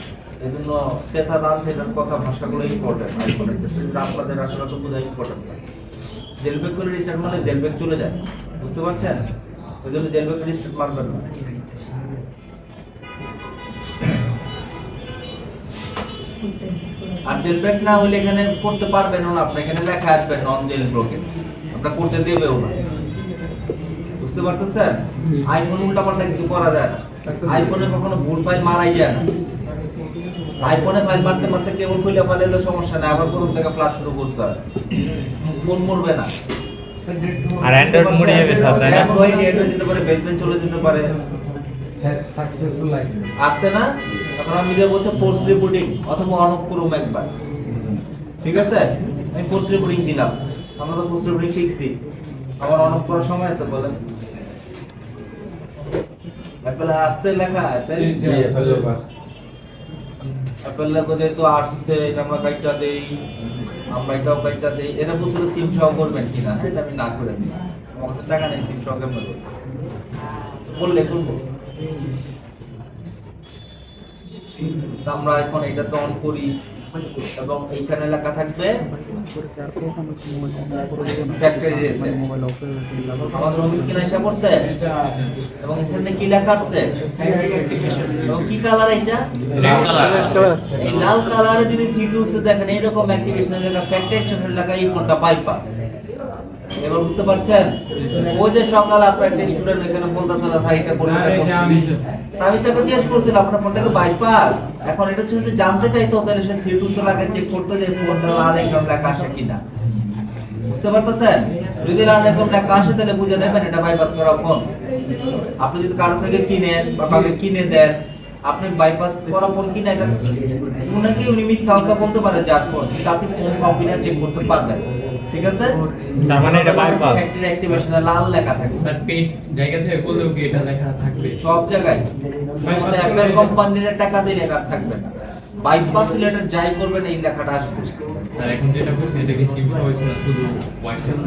এই জন্য তেথা টান থেটার কথা ভাষাগুলো ইম্পর্টেন্ট আইফোনের ক্ষেত্রে, কিন্তু আপনাদের আসলে তো বোঝা ইম্পর্টেন্ট না। জেলব্রেক করে রিস্টার্ট মারলে জেলব্রেক চলে যায়, বুঝতে পারছেন? ওই জন্য জেলব্রেক রিস্টার্ট মারবেন না। আর জেলব্রেক না হলে এখানে করতে পারবেন না, আপনি এখানে লেখা আসবে নন জেলব্রেক, আপনার করতে দেবেও না, বুঝতে পারতেছেন? আইফোন উল্টাপাল্টা কিছু করা যায় না, আইফোনে কখনো ভুল ফাইল মারাই যায় না। আইফোনে ফাইল মারতে মারতে কেবল খুলে ফেলে সমস্যা নেই, আবার প্রথম থেকে ফ্লাশ শুরু করতে হয়, ফোন মরবে না। আর অ্যান্ড্রয়েড মরে যাবে স্যার, তাই না? অ্যান্ড্রয়েড এড হয়ে যেতে পারে, বেসমেন্ট চলে যেতে পারে, আসছে না? এখন আমি যে বলছি ফোর্স রিবুটিং অথবা অন অফ করুম একবার, ঠিক আছে? আমি ফোর্স রিবুটিং দিলাম, আমরা তো ফোর্স রিবুটিং শিখছি, আবার অন অফ করার সময় আছে বলেন? অ্যাপেল আসছে লেখা, অ্যাপেল অ্যাপেল লেখো যেহেতু আসছে, এটা আমরা কাইটা দেই, আমরা এটাও কাইটা দেই। এটা বলছিল সিম সহ করবেন কিনা, এটা আমি না করে দিচ্ছি, আমার কাছে টাকা নেই সিম সহ কেমন বললে করবো। তো আমরা এখন এটা তো অন করি এবং এইখানে লেখা থাকবে ফ্যাক্টরি রেসে, আমাদের হোম স্ক্রিন এসে পড়ছে এবং এখানে কি লেখা আছে এবং কি কালার এটা? Red colour. এই লাল কালারে যদি 3 2 দেখেন এইরকম অ্যাক্টিভেশনের জায়গা ফ্যাক্টরি অ্যাকশনের লেখা, এই ফোনটা বাইপাস। এবার বুঝতে পারছেন? ওই যে সকাল আপনার একটা স্টুডেন্ট এখানে বলতেছে না স্যার এটা করতে, আমি তাকে জিজ্ঞেস করছিলাম আপনার ফোনটা তো বাইপাস, এখন এটা যদি জানতে চাইতো তাহলে সে 3 2 লাগে চেক করতে যে ফোনটা লাল এরকম লেখা আসে কিনা, বুঝতে পারতেছেন? যদি লাল এরকম লেখা আসে তাহলে বুঝে নেবেন এটা বাইপাস করা ফোন। আপনি যদি কারো থেকে কিনেন বা কাউকে কিনে দেন, আপনি বাইপাস করা ফোন কিনা এটা উনাকে উনি মিথ্যা কথা বলতে পারে যার ফোন, কিন্তু আপনি ফোন কম্পিউটার চেক করতে পারবেন, ঠিক আছে? তার মানে এটা বাইপাস। ফ্যাক্টরি অ্যাক্টিভেশনে লাল লেখা থাকে স্যার পেইড জায়গা থেকে করলেও কি এটা লেখা থাকবে? সব জায়গায়, শুধুমাত্র অ্যাপল কোম্পানির টাকা দিয়ে লেখা থাকবে না, বাইপাস রিলেটেড যাই করবেন এই লেখাটা আসবে। স্যার এখন যেটা করছি এটা কি সিম সহ হয়েছে না শুধু হোয়াইট স্যার?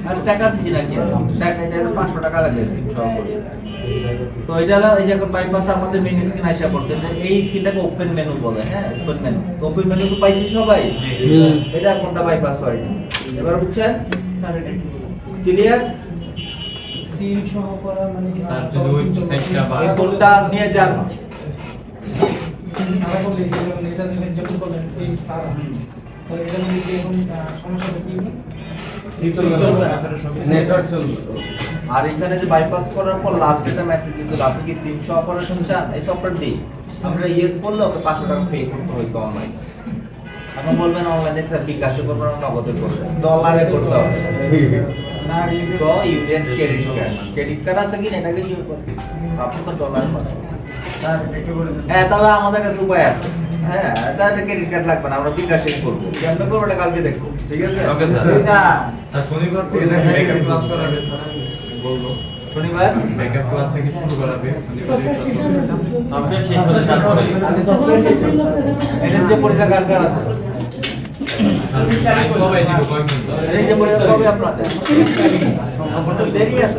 আর টাকা দিছি নাকি? টাকা এটা 500 টাকা লাগে সিম সহ করে। তো এটা হলো এই যে এখন বাইপাস আমাদের মেনু স্ক্রিন আইসা পড়ছে, এই স্ক্রিনটাকে ওপেন মেনু বলে, হ্যাঁ ওপেন মেনু। তো ওপেন মেনু তো পাইছি সবাই, এটা ফোনটা বাইপাস হয়ে গেছে। এবার বুঝছেন? ক্লিয়ার? সিম সহ করা মানে কি? স্যার যদি ওয়েবসাইটটা বা এই ফোনটা নিয়ে যান, সিম সারা বলে যেমন এটা যদি যখন বলেন সিম সারা, তো এটা যদি এখন সমস্যাটা কি হবে? নেটওয়ার্ক চলবে। আর এখানে যে বাইপাস করার পর লাস্ট একটা মেসেজ দিছিল আপনি কি সিম সহ অপারেশন চান, এই সফটওয়্যার দিই আমরা ইয়েস বললে ওকে 500 টাকা পে করতে হইতো অনলাইন। আপনি বলবেন অনলাইনে স্যার বিকাশে করবেন না নগদে করবেন, ডলারে করতে হবে। So you get credit card আছে কি না এটাকে শিওর করতে, আপনি তো ডলার পাবেন। হ্যাঁ তবে আমাদের কাছে উপায় আছে, হ্যাঁ তাহলে ক্রেডিট কার্ড লাগবে না, আমরা বিকাশে করবো, কেমন করবো এটা কালকে দেখবো, ঠিক আছে? Okay sir. স্যার শনিবার থেকে ব্যাকআপ ক্লাস করাবে স্যার বলবো। শনিবার ব্যাকআপ ক্লাস থেকে শুরু করাবে সফটওয়্যার শেষ হলে সফটওয়্যার শেষ হলে তারপরে এনএসজি পরীক্ষা কার কার আছে? সবাই দিব কয়েকজন। এনএসজি পরীক্ষা কবে আপনাদের? দেরি আছে।